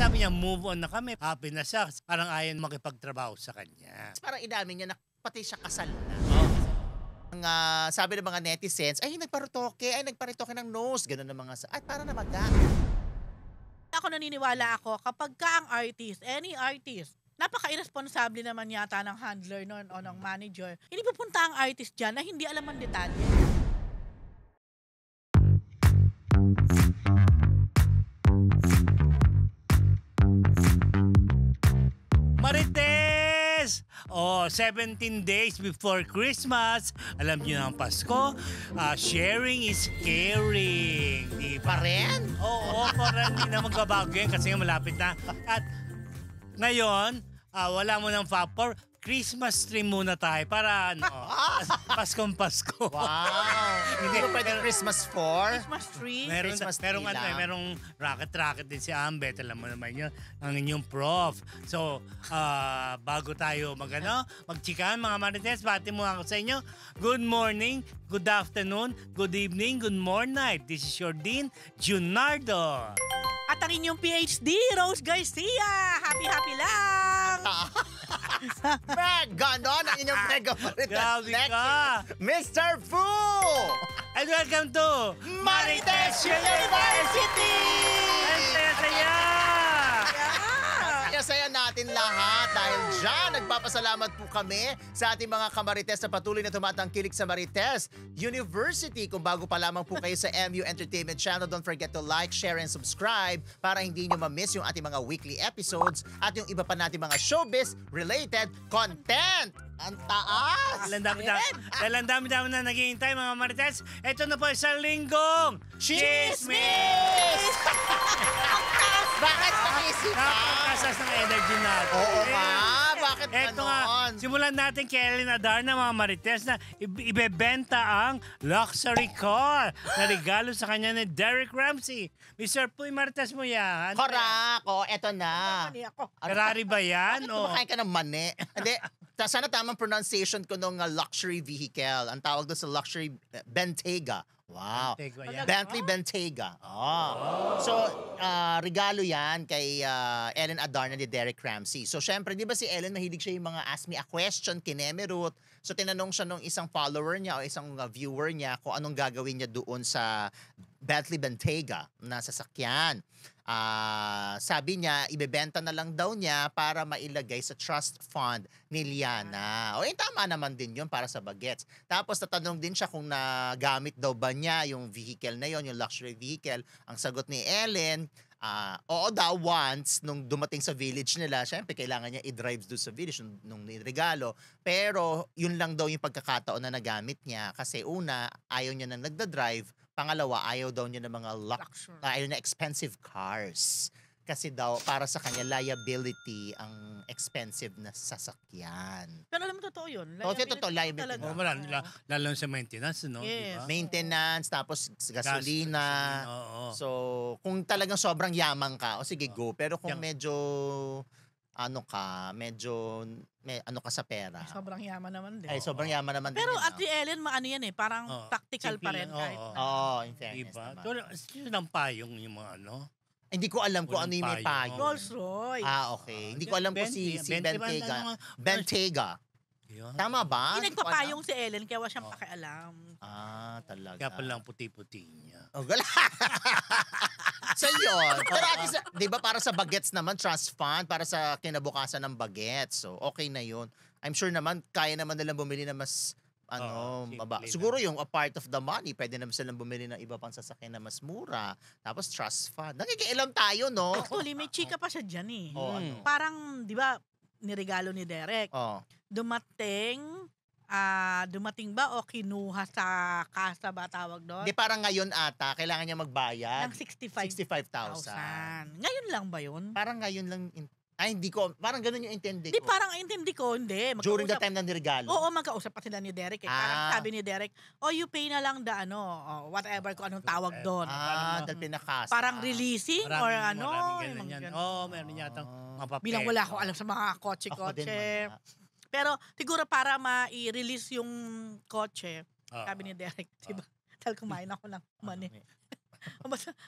sabi niya, move on na kami. Happy na siya. Parang ayaw makipagtrabaho sa kanya. Parang inamin niya na pati siya kasal na. Oh. Sabi ng mga netizens, ay nagparitoke ng nose. Ganun ng mga, ay para na maga. Ako naniniwala ako, kapag ka ang artist, any artist, napaka-irresponsable naman yata ng handler noon o ng manager. Hindi pupunta ang artist dyan na hindi alam ang detalye. Marites! 17 days before Christmas. Alam niyo na ang Pasko. Sharing is caring. Di ba? Pa rin? Oo, parang hindi na magbabago yan kasi malapit na. At ngayon, wala mo ng factor. Christmas tree muna tayo para Paskong Pasko. Wow! Hindi mo pwede Christmas for? Christmas tree. Merong racket din si Ambet. Alam mo naman yun, ang inyong prof. So, bago tayo magchikan, mga Marites, bati mo ako sa inyo. Good morning, good afternoon, good evening, good morning night. This is your Dean, Junardo. At ang inyong PhD, Rose Garcia. Happy lang! Ganon ang inyong mega Marites. Grabe ka! Mr. Fu! And welcome to Marites University! Ang saya-saya! Saya natin lahat dahil dyan nagpapasalamat po kami sa ating mga kamarites na patuloy na tumatangkilik sa Marites University. Kung bago pa lamang po kayo sa MU Entertainment Channel, don't forget to like, share, and subscribe para hindi nyo ma-miss yung ating mga weekly episodes at yung iba pa natin mga showbiz-related content. Ang taas! Dahil ang dami-dami na naghihintay mga Marites. Ito na po isang linggong Chismis! Bakit naisip ka? Napakasas ng energy natin. Oo nga, bakit Eto nga, ganon? simulan natin kay Ellen Adarna mga Marites na ibebenta ang luxury car na regalo sa kanya ni Derek Ramsey. Mr. Puy, Marites mo yan. Korak! O, eto na. Mani ako. Ferrari ba yan? Kumakain ka ng mani. Hindi, sana tamang pronunciation ko nung luxury vehicle. Ang tawag doon sa luxury Bentayga. Wow. Bentley Bentayga. So, regalo yan kay Ellen Adarna ni Derek Ramsey. So, syempre, di ba si Ellen, mahilig siya yung mga ask me a question, kinemerut. So, tinanong siya nung isang follower niya o isang viewer niya kung anong gagawin niya doon sa Bentley Bentayga na sasakyan. Sabi niya, ibebenta na lang daw niya para mailagay sa trust fund ni Liana. O tama naman din yun para sa bagets. Tapos tatanong din siya kung nagamit daw ba niya yung vehicle na yon, yung luxury vehicle. Ang sagot ni Ellen, oo daw once nung dumating sa village nila, syempre kailangan niya i-drive doon sa village nung regalo. Pero yun lang daw yung pagkakataon na nagamit niya kasi una, ayaw niya na nagda-drive. Pangalawa, ayaw daw niya ng mga ayaw na expensive cars. Kasi daw, para sa kanya, liability ang expensive na sasakyan. Pero alam mo, totoo yun. Totoo, liability. Lalo sa maintenance, no? Yes. Diba? Maintenance, tapos gasolina. So, kung talagang sobrang yaman ka, o sige, go. Pero kung medyo sa pera. Sobrang yaman naman din. Ay, sobrang yaman naman din. Pero at the Ellen, ano yan parang tactical pa rin. In fairness naman. Pero sino ng payong yung mga Hindi ko alam kung ano yung may payo. Rolls Royce. Okay. Hindi ko alam kung si Bentayga. Bentayga. Tama ba? Hindi nagpapayong si Ellen kaya wala siyang pakialam. Talaga. Kaya palang puti-puti niya. So yun. Pero at least, di ba para sa bagets naman, trust fund, para sa kinabukasan ng bagets. So okay na yun. I'm sure naman, kaya naman nilang bumili na mas baba. Siguro yung a part of the money, pwede naman silang bumili ng iba pang sasakyan na mas mura. Tapos trust fund. Nakikialam tayo, no? Actually, may chika pa siya dyan eh. Ano? Parang, di ba, niregalo ni Derek. Dumating ba o kinuha sa kasa ba tawag doon? Di parang ngayon ata, kailangan niya magbayad. Ng 65,000. Ngayon lang ba yun? Parang ngayon lang. Hindi ko. Parang ganun yung intindi Di ko. parang intindi ko, hindi. During the time na niregalo? Oo, magkausap pa sila ni Derek. Parang sabi ni Derek, you pay na lang whatever kung anong tawag doon. Dahil pinakasa. Parang releasing or ano. Meron yata mapapel. Bilang wala akong alam sa mga kotse-kotse. Pero siguro para ma-release yung kotse, sabi ni Derek, diba? Dahil kumain ako ng money.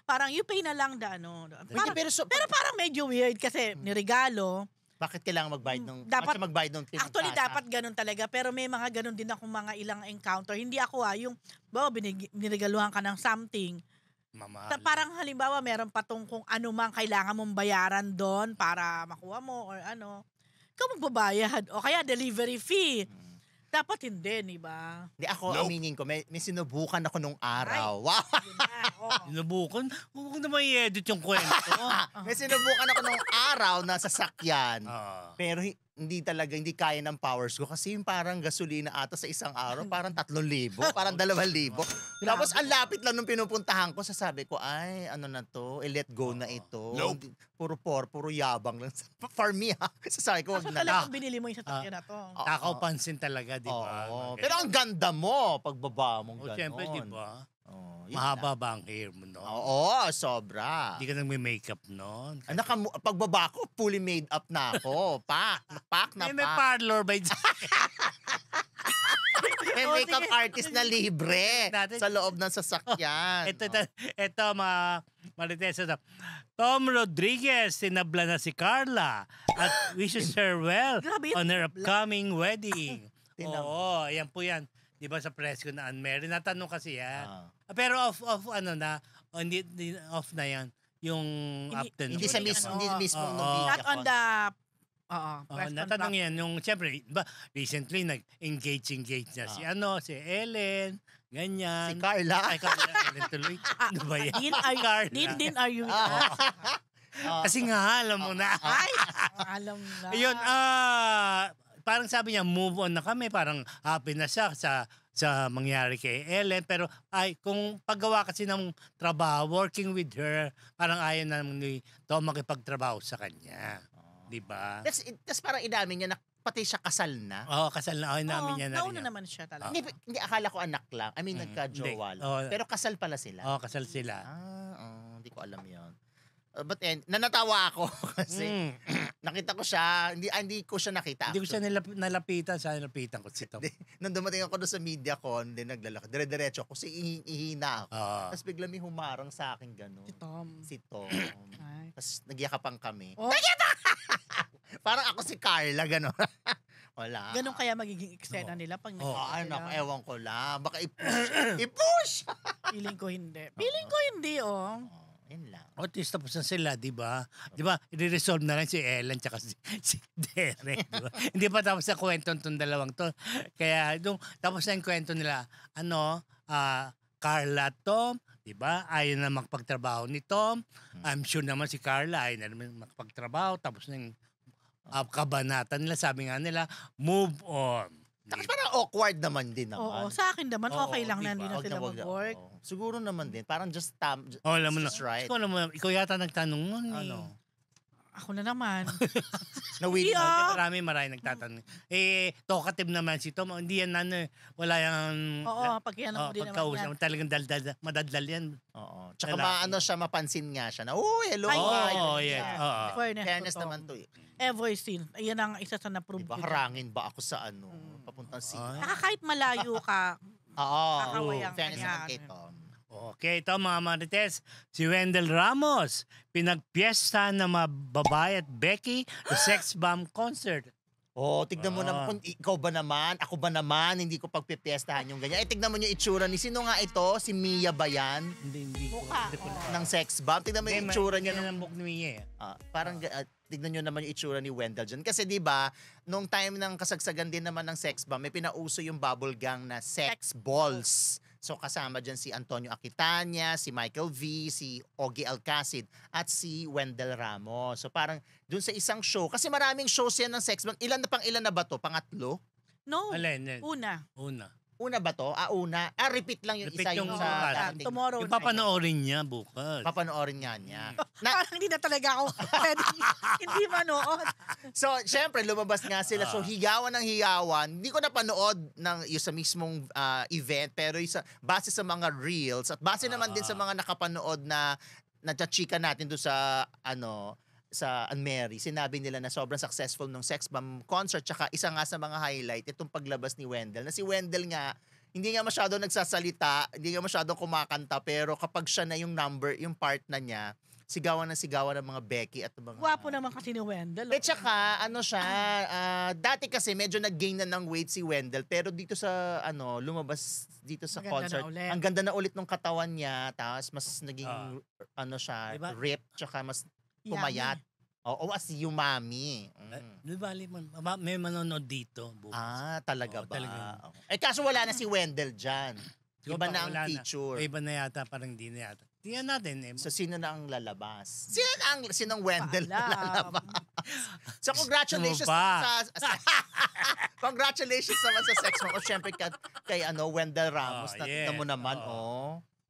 Parang you pay na lang Parang, pero pero parang medyo weird kasi niregalo. bakit kailangan magbayad nung Dapat- magbayad nung Actually, dapat ganun talaga. Pero may mga ganun din akong mga ilang encounter. Hindi ako yung, biniregaluhan ka ng something. Mamahal. Parang halimbawa, meron patong kung ano mang kailangan mong bayaran doon para makuha mo or ano. Ikaw magbabayad. O kaya delivery fee. Dapat hindi, di ba? Hindi ako, Nope. aminin ko, may sinubukan ako nung araw. Wow! Yun na, oo. Sinubukan? Huwag naman i-edit yung kwento. May sinubukan ako nung araw na sasakyan. Ah. Pero hindi kaya ng powers ko kasi yung parang gasolina ata sa isang araw, parang 3,000, parang 2,000. Tapos ang lapit lang nung pinupuntahan ko, sasabi ko, ay, ano na to, let go na ito. Nope. Puro yabang lang. For me ha, sasabi ko, wag Kaso na lang. talagang binili mo yung sasakyan na to. Takaw pansin talaga, di ba? Oo. Pero ang ganda mo, pagbaba mong O, gano'n. siyempre, di ba? Oh, yun Mahaba ba ang hair mo, no? lang. Oo, sobra. Hindi ka nang may makeup noon. Pagbaba ko, fully made up na ako. Pak na May pak. parlor ba? May Oh, makeup sige. artist na libre Dati- sa loob ng sasakyan. Ito, Marites. Tom Rodriguez, sinabla na si Carla at wishes her well Grabe, on her upcoming wedding. Tinab- Oo, ayan po yan. Di ba sa press ko na unmarried? Natanong kasi yan. Ah. Pero off na yan. Yung afternoon. Hindi sa Hindi, mismo, ano, hindi mismo oo. nung Not media on con. the... Natanong yan. Yung, siyempre, ba, recently, nag-engage na si si Ellen, ganyan. Si Carla. Ay, Carla, Ellen tuloy. Ano ba yan? Carla. Din are you... Kasi nga, alam mo na. Ay, alam na. Ayun, parang sabi niya, move on na kami. Parang happy na siya sa mangyari kay Ellen. Pero kung paggawa kasi ng trabaho, working with her, parang ayaw na ni Tom makipagtrabaho sa kanya. Di ba? Tapos parang inamin niya na pati siya kasal na. Oo, kasal na. Ay, namin niya na rin. Nauna yan. naman siya talaga. Hindi, akala ko anak lang. I mean, nagka-jowa hindi. lang. Oo. Pero kasal pala sila. Oo, kasal sila. Hindi ko alam yun. But nanatawa ako kasi nakita ko siya, hindi ko siya nakita. Hindi ko siya nalapitan. Sana nalapitan ko si Tom. Nung dumating ako doon sa media con, din naglalakad. Dire-diretso ako, kasi ihina ako. Oo. Tapos bigla may humarang sa akin gano'n. Si Tom. Si Tom. Ay. Tapos nagyakapan kami. Oh, Parang ako si Carla, gano'n. Wala. ganun kaya magiging eksena nila pag Oo. Ay, nagkita naku, sila. ewan ko lang. Baka i-push. I-push! Feeling ko hindi. Feeling ko hindi, Oh, yun lang. O, at least tapos na sila, di ba? Di ba? I-resolve na lang si Ellen tsaka si Derek, di ba? Hindi pa tapos sa kwento itong dalawang to. Kaya, tapos na yung kwento nila, Carla at Tom, di ba? Ayaw na makapagtrabaho ni Tom. I'm sure naman si Carla ayaw na naman makapagtrabaho. Tapos na yung kabanatan nila, sabi nga nila, move on. Tapos parang awkward naman din Oo, naman. sa akin naman, Oo, okay lang di na ba? hindi na Wag sila wag mag-work. oo. Siguro naman din. Parang just Alam mo na. just right. Ikaw yata nagtanong nun eh. Ano? Ako na naman. Na-win. Yeah. Marami nagtatanong. Talkative naman si Tom. Hindi yan wala yung... Oo, pag yan mo din naman pagkausap. yan. Talagang madaldal yan. Oo. Tsaka Lalaki. siya, mapansin nga siya na, hello. Ay, hi." oo, yes. Oo. Fairness to Tom. naman to. Ever since. Ayan ang isa sa na-prove Diba, ko. harangin ba ako sa papuntang Ay. Saka kahit malayo ka, Oo. kakaway ang Fairness kanya. naman kay Tom. Okay, ito mga Marites. Si Wendell Ramos, pinagpiesta ng mga babae at Becky the Sex Bomb Concert. Tignan mo naman, kung ikaw ba naman, ako ba naman, hindi ko pagpipiestahan yung ganyan. Tignan mo yung itsura ni, sino nga ito? Si Mia ba yan? Hindi ko. Mukha. Hindi ko Ng sex bomb? Tignan mo yung itsura niya. ng book ni Mia. Parang tignan nyo naman yung itsura ni Wendell dyan. Kasi di ba nung time ng kasagsagan din naman ng sex bomb, may pinauso yung bubble gang na sex balls. So kasama dyan si Antonio Aquitania, si Michael V, si Ogie Alcacid, at si Wendell Ramos. So parang dun sa isang show, kasi maraming shows yan ng sex bomb. Ilan na ba to? Pangatlo? no, Alin? una. Una ba to? Una. Repeat lang yung Repeat isa yung yung sa bukas. dating. Tomorrow Yung night. papanoorin niya bukas. Papanoorin nga niya. Parang hindi na talaga ako pwede hindi manood. So, syempre, lumabas nga sila. So, higawan ng higawan. Hindi ko napanood yung sa mismong event, pero base sa mga reels at base naman din sa mga nakapanood na chika natin doon sa sa Anne-Marie, sinabi nila na sobrang successful nung Sex Bomb concert. Tsaka isa nga sa mga highlight, itong paglabas ni Wendell. Na si Wendell nga, hindi nga masyado nagsasalita, hindi nga masyadong kumakanta, pero kapag siya na yung part na niya, sigawan ng mga Becky at mga... Gwapo naman kasi ni Wendell. At saka, siya, dati kasi medyo nag-gain na ng weight si Wendell, pero dito sa, lumabas dito sa concert, ang ganda na ulit ng katawan niya, tapos mas naging, siya, diba? ripped, tsaka mas pumayat. Oo, as umami. Di ba, may manonood dito bukas. Talaga ba? Talaga. Kaso wala na si Wendell dyan. Iba na ang feature. Iba na yata, parang di na yata. Tingnan natin eh. So, sino na ang lalabas? Sinong Wendell na lalabas? So, congratulations congratulations naman sa sex mo. O, syempre, kay Wendell Ramos. Nakita mo naman,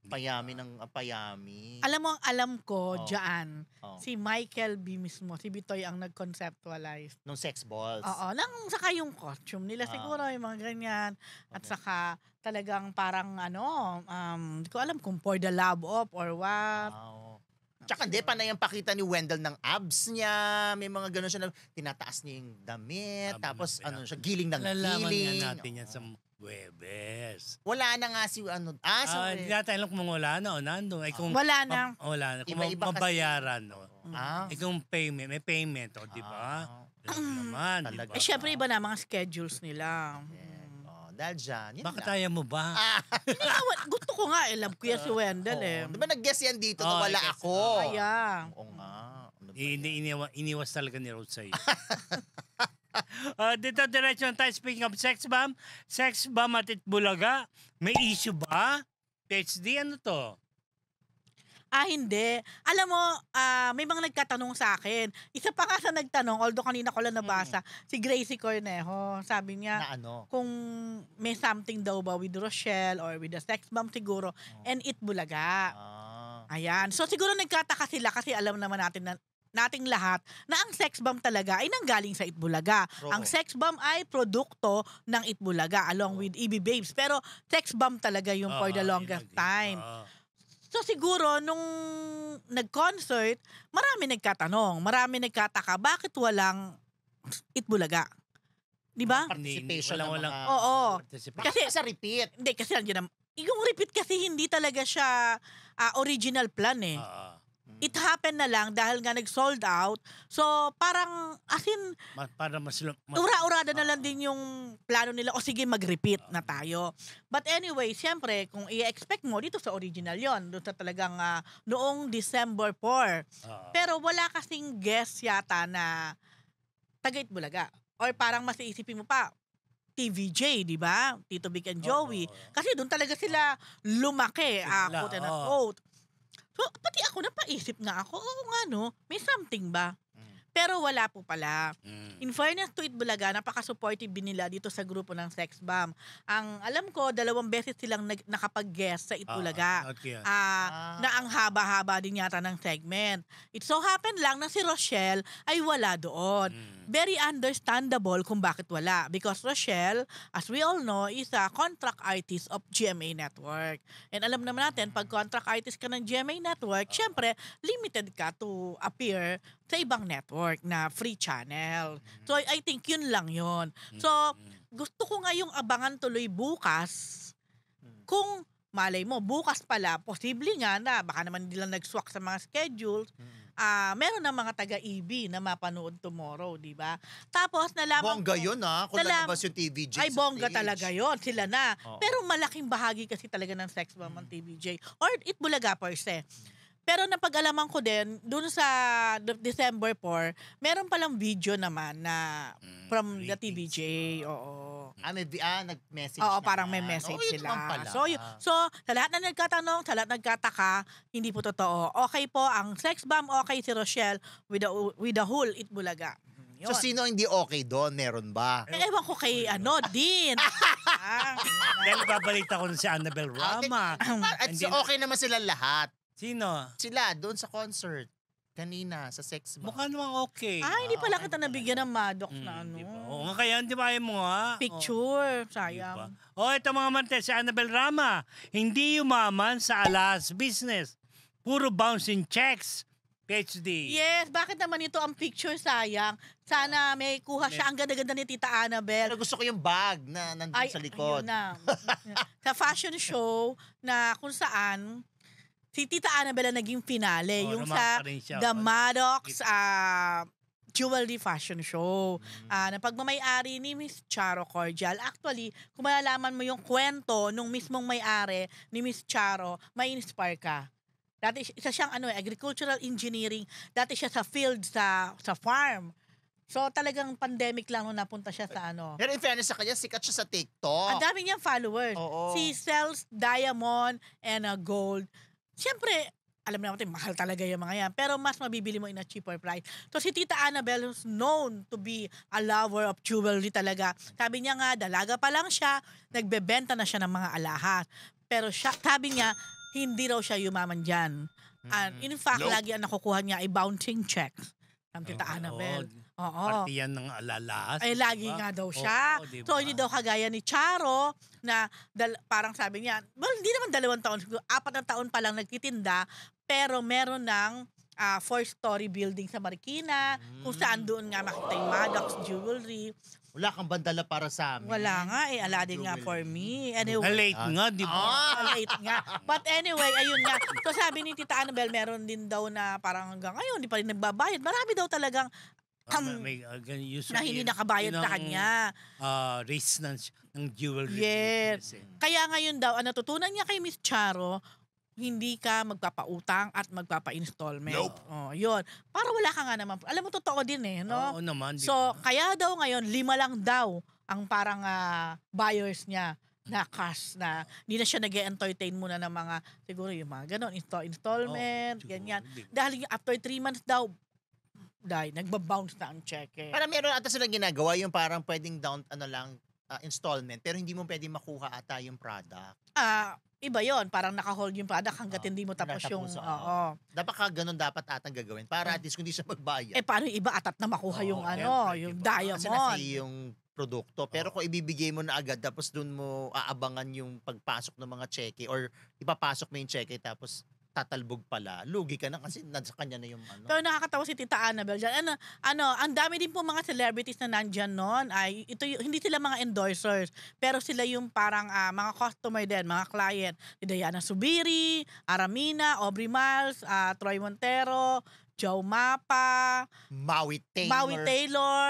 payami ng payami. Alam mo, alam ko, dyan, si Michael B. mismo, si Bitoy ang nag-conceptualize. Nung sex balls. Oo, saka yung costume nila siguro, yung mga ganyan. At saka, talagang parang hindi ko alam kung for the love of or what. Wow. Tsaka hindi, panay ang pakita ni Wendell ng abs niya. May mga gano'n siya na tinataas niya yung damit. Tapos siya, giling ng giling. Nalalaman nga natin yan sa Webes. Wala na nga si Hindi natin alam kung wala na o nandun. Wala na. Wala na. Kung Iba-iba mabayaran. Kung may payment, di ba? Naman, di ba? Syempre iba na mga schedules nila. Dahil dyan. Bakit ayaw mo ba? Gusto ko nga, love ko yan si Wendell eh. Di ba nag-guess yan dito na wala ako? Kaya. Oo nga. Iniwas talaga ni Rose sa'yo. Dito diretso tayo. Speaking of sex bomb at Itbulaga, may issue ba? PhD, ano to? Hindi. Alam mo, may mga nagkatanong sa akin. Isa pa nga sa nagtanong, although kanina ko lang nabasa, si Gracie Cornejo. Sabi niya, kung may something daw ba with Rochelle or with the sex bomb siguro, and Itbulaga. Ayan. So siguro nagkataka sila kasi alam naman nating lahat na ang sex bomb talaga ay nanggaling sa Itbulaga. Ang sex bomb ay produkto ng Itbulaga along with EB Babes. Pero sex bomb talaga yung for the longest time. So siguro nung nag-concert, marami nagkatanong, marami nagkataka, bakit walang Itbulaga? Di ba? Participation walang. Oo. Kasi sa repeat. Hindi, kasi nandiyan yung repeat kasi hindi talaga siya original plan eh. It happened na lang dahil nga nag-sold out. So, parang, para mas ura-urada na lang din yung plano nila, o sige, mag-repeat na tayo. But anyway, siyempre, kung i-expect mo, dito sa original yon, doon sa talagang noong December 4. Pero wala kasing guest yata na taga-Itbulaga. Or parang mas iisipin mo pa, TVJ, di ba? Tito Vic and Joey. Kasi doon talaga sila lumaki, quote and quote. So, pati ako, napaisip nga ako, oo nga no, may something ba? Pero wala po pala. In fairness to Itbulaga, napaka-supportive din nila dito sa grupo ng Sex Bomb. Ang alam ko, 2 beses silang nakapag-guest sa Itbulaga. Na ang haba-haba din yata ng segment. It so happened lang na si Rochelle ay wala doon. Very understandable kung bakit wala. Because Rochelle, as we all know, is a contract artist of GMA Network. And alam naman natin, pag contract artist ka ng GMA Network, syempre, limited ka to appear sa ibang network na free channel. So, I think yun lang yun. So, gusto ko nga yung abangan tuloy bukas kung malay mo, bukas pala, posible nga na, baka naman nila nag-swak sa mga schedules, meron na mga taga-EB na mapanood tomorrow, di ba? Tapos, nalaman bongga yun kung lalabas yung TVJ ay, bongga talaga yun, sila na. Pero malaking bahagi kasi talaga ng sex bomb ang TVJ. Or Itbulaga per se. Pero napag-alaman ko din, dun sa December 4, meron palang video naman na from the TVJ. Oo. Nag-message Oo, parang may message sila. So, sa lahat na nagkatanong, sa lahat nagkataka, hindi po totoo. Okay po, ang sex bomb, okay si Rochelle with the whole Itbulaga. Yun. So, sino hindi okay doon? Meron ba? Ewan ko kay Din. Dahil babalita ko si Annabel Rama. So, okay naman sila lahat. Sino? Sila, doon sa concert. Kanina, sa sex bomb. Mukha naman okay. Hindi pala kita nabigyan ng Maddox na ano. Diba? Oo nga, kaya hindi ba mo Picture, sayang. Diba? Ito mga Marites, si Annabel Rama, hindi yumaman sa alas business. Puro bouncing checks. PhD. Yes, bakit naman ito ang picture sayang? Sana may kuha siya. Ang ganda-ganda ni Tita Annabel. Pero gusto ko yung bag na nandun sa likod. Ayun na. Sa fashion show na kung saan si Tita Annabel ang naging finale. Yung sa The Maddox Jewelry Fashion Show. Na pagmamayari ni Miss Charo Cordial. Actually, kung malalaman mo yung kwento nung mismong may-ari ni Miss Charo, may inspire ka. Dati isa siyang agricultural engineering. Dati siya sa field, sa farm. So talagang pandemic lang nung napunta siya sa Pero in fairness sa kanya, sikat siya sa TikTok. Ang dami niyang followers. Oo. She sells diamond and gold. Siyempre, alam natin, mahal talaga yung mga yan. Pero mas mabibili mo in a cheaper price. So si Tita Annabel is known to be a lover of jewelry talaga. Sabi niya nga, dalaga pa lang siya, nagbebenta na siya ng mga alahas. Pero sabi niya, hindi raw siya yumaman dyan. And in fact, lagi ang nakukuha niya ay bouncing checks. Ang Tita Annabel. Oo. Party yan ng alalaas. Ay, lagi nga daw siya. Diba? So, hindi daw kagaya ni Charo na parang sabi niya, well, hindi naman 2 taon, 4 na taon pa lang nagtitinda, pero meron ng 4-story building sa Marikina, kung saan doon nga makita yung Maddox Jewelry. Wala kang bandala para sa amin. Wala nga eh, Aladdin nga for me. Anyway, Late nga, di ba? late nga. But anyway, ayun nga. So sabi ni Tita Annabel, meron din daw na parang hanggang ngayon, hindi pa rin nagbabayad. Marami daw talagang na hindi nakabayad sa kanya. Race ng jewelry. Yes. Kaya ngayon daw, ang natutunan niya kay Miss Charo, hindi ka magpapautang at magpapa-installment. Nope. Yun. Para wala ka nga naman. Alam mo, totoo din eh, no? Oo naman. So, kaya daw ngayon, 5 lang daw ang parang buyers niya na cash na hindi na siya nag-entertain muna ng mga, siguro yung mga ganon, installment, ganyan. Dahil after 3 months daw, nagbabounce na ang check eh. Para meron ata silang ginagawa yung parang pwedeng down, installment, pero hindi mo pwedeng makuha ata yung product. Iba yon, parang naka-hold yung product hanggat hindi mo tapos yung Dapat ka ganun dapat atang gagawin para at least kung di siya magbayad. Paano yung iba atat na makuha yung yung diamond. Kasi nasa yung produkto. Pero kung ibibigay mo na agad tapos doon mo aabangan yung pagpasok ng mga cheque or ipapasok mo yung cheque tapos tatalbog pala, lugi ka na kasi nasa kanya na yung Pero nakakatawa si Tita Annabel dyan. Ang dami din po mga celebrities na nandyan noon. Hindi sila mga endorsers, pero sila yung parang mga customer din, mga client. Si Diana Subiri, Aramina, Aubrey Miles, Troy Montero, Joe Mapa, Maui Taylor,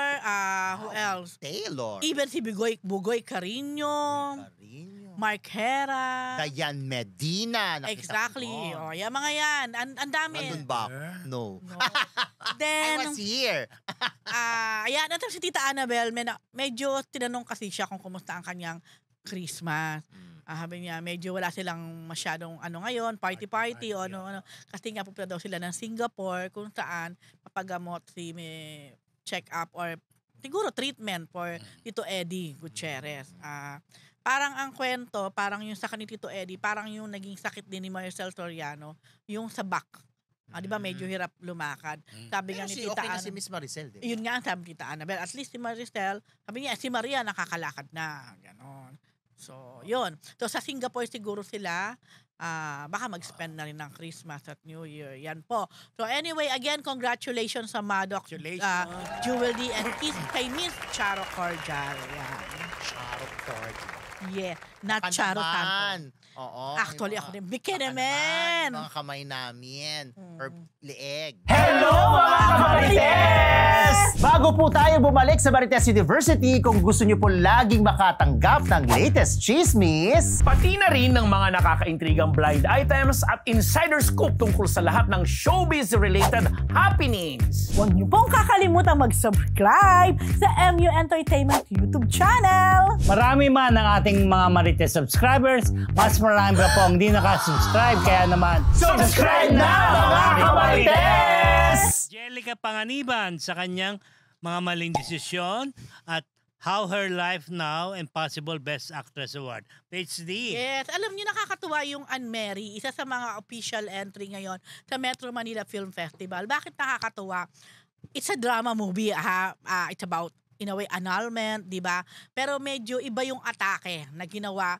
who else? Taylor. Even si Bugoy Carino. Mark Hera. Diane Medina. Exactly. Yung mga yan. Ang dami. Nandun ba? No. Then, I was here. ayan. At si Tita Annabel, medyo tinanong kasi siya kung kumusta ang kanyang Christmas. Sabi niya, medyo wala silang masyadong ngayon, party-party o ano. Kasi nga pupunta daw sila ng Singapore kung saan papagamot may check-up or siguro treatment for Tito Eddie Gutierrez. Parang ang kwento, parang yung sa kanil Tito Eddie, parang yung naging sakit din ni Maricel Soriano, yung sa back. Di ba medyo hirap lumakad. Sabi nga ni Tita Annabel. Si Miss Maricel, diba? Yun nga ang sabi ni Tita Annabel. At least si Maricel, sabi niya, si Maria nakakalakad na. Ganon. So, yun. So, sa Singapore siguro sila, baka mag-spend na rin ng Christmas at New Year. Yan po. So, anyway, again, congratulations sa Maddox Jewelry and kay Miss Charo Cordial. Yan. Charo Cordial. Yeah, not Charo Santo. Oo. Actually, ako din. Biki naman. Mga kamay namin. Or leeg. Hello mga Marites! Bago po tayo bumalik sa Marites University, kung gusto niyo po laging makatanggap ng latest chismis, pati na rin ng mga nakakaintrigang blind items at insider scoop tungkol sa lahat ng showbiz-related happenings. Huwag niyo pong kakalimutan mag-subscribe sa MU Entertainment YouTube channel. Marami man ang ating mga Marites subscribers, mas marami pa po hindi nakasubscribe, kaya naman subscribe na mga Marites! Angelica Panganiban sa kanyang mga maling desisyon at How Her Life Now and Possible Best Actress Award. PhD. Yes, alam niyo nakakatuwa yung Anne Mary, isa sa mga official entry ngayon sa Metro Manila Film Festival. Bakit nakakatuwa? It's a drama movie. It's about, in a way, annulment, di ba? Pero medyo iba yung atake na ginawa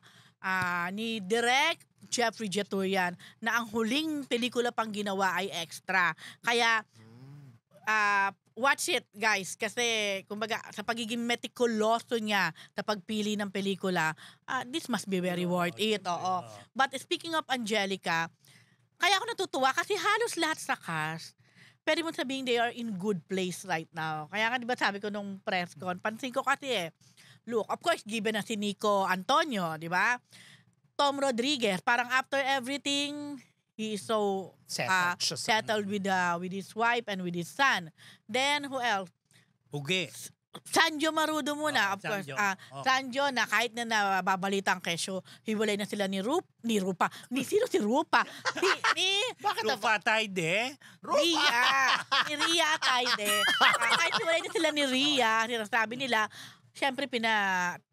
ni Direk Jeffrey Jeturian na ang huling pelikula pang ginawa ay extra. Kaya watch it, guys, kasi kumbaga sa pagiging meticuloso niya sa pagpili ng pelikula, this must be very worth it. Oo. But speaking of Angelica, kaya ako natutuwa kasi halos lahat sa cast, pwede mo sabihin they are in good place right now. Kaya nga diba sabi ko nung press con, pansin ko kasi look, of course, given na si Nico Antonio, di ba? Tom Rodriguez, parang after everything, he is so settled with his wife and with his son. Then, who else? Uge. Sanjo Marudo muna, of course. Sanjo na kahit na nababalita ang kesyo, hiwalay na sila ni Rupa. Sino si Rupa? Bakit Rupa Taide? Ni Ria Taide. Kahit hiwalay na sila ni Ria, sinasabi nila, siyempre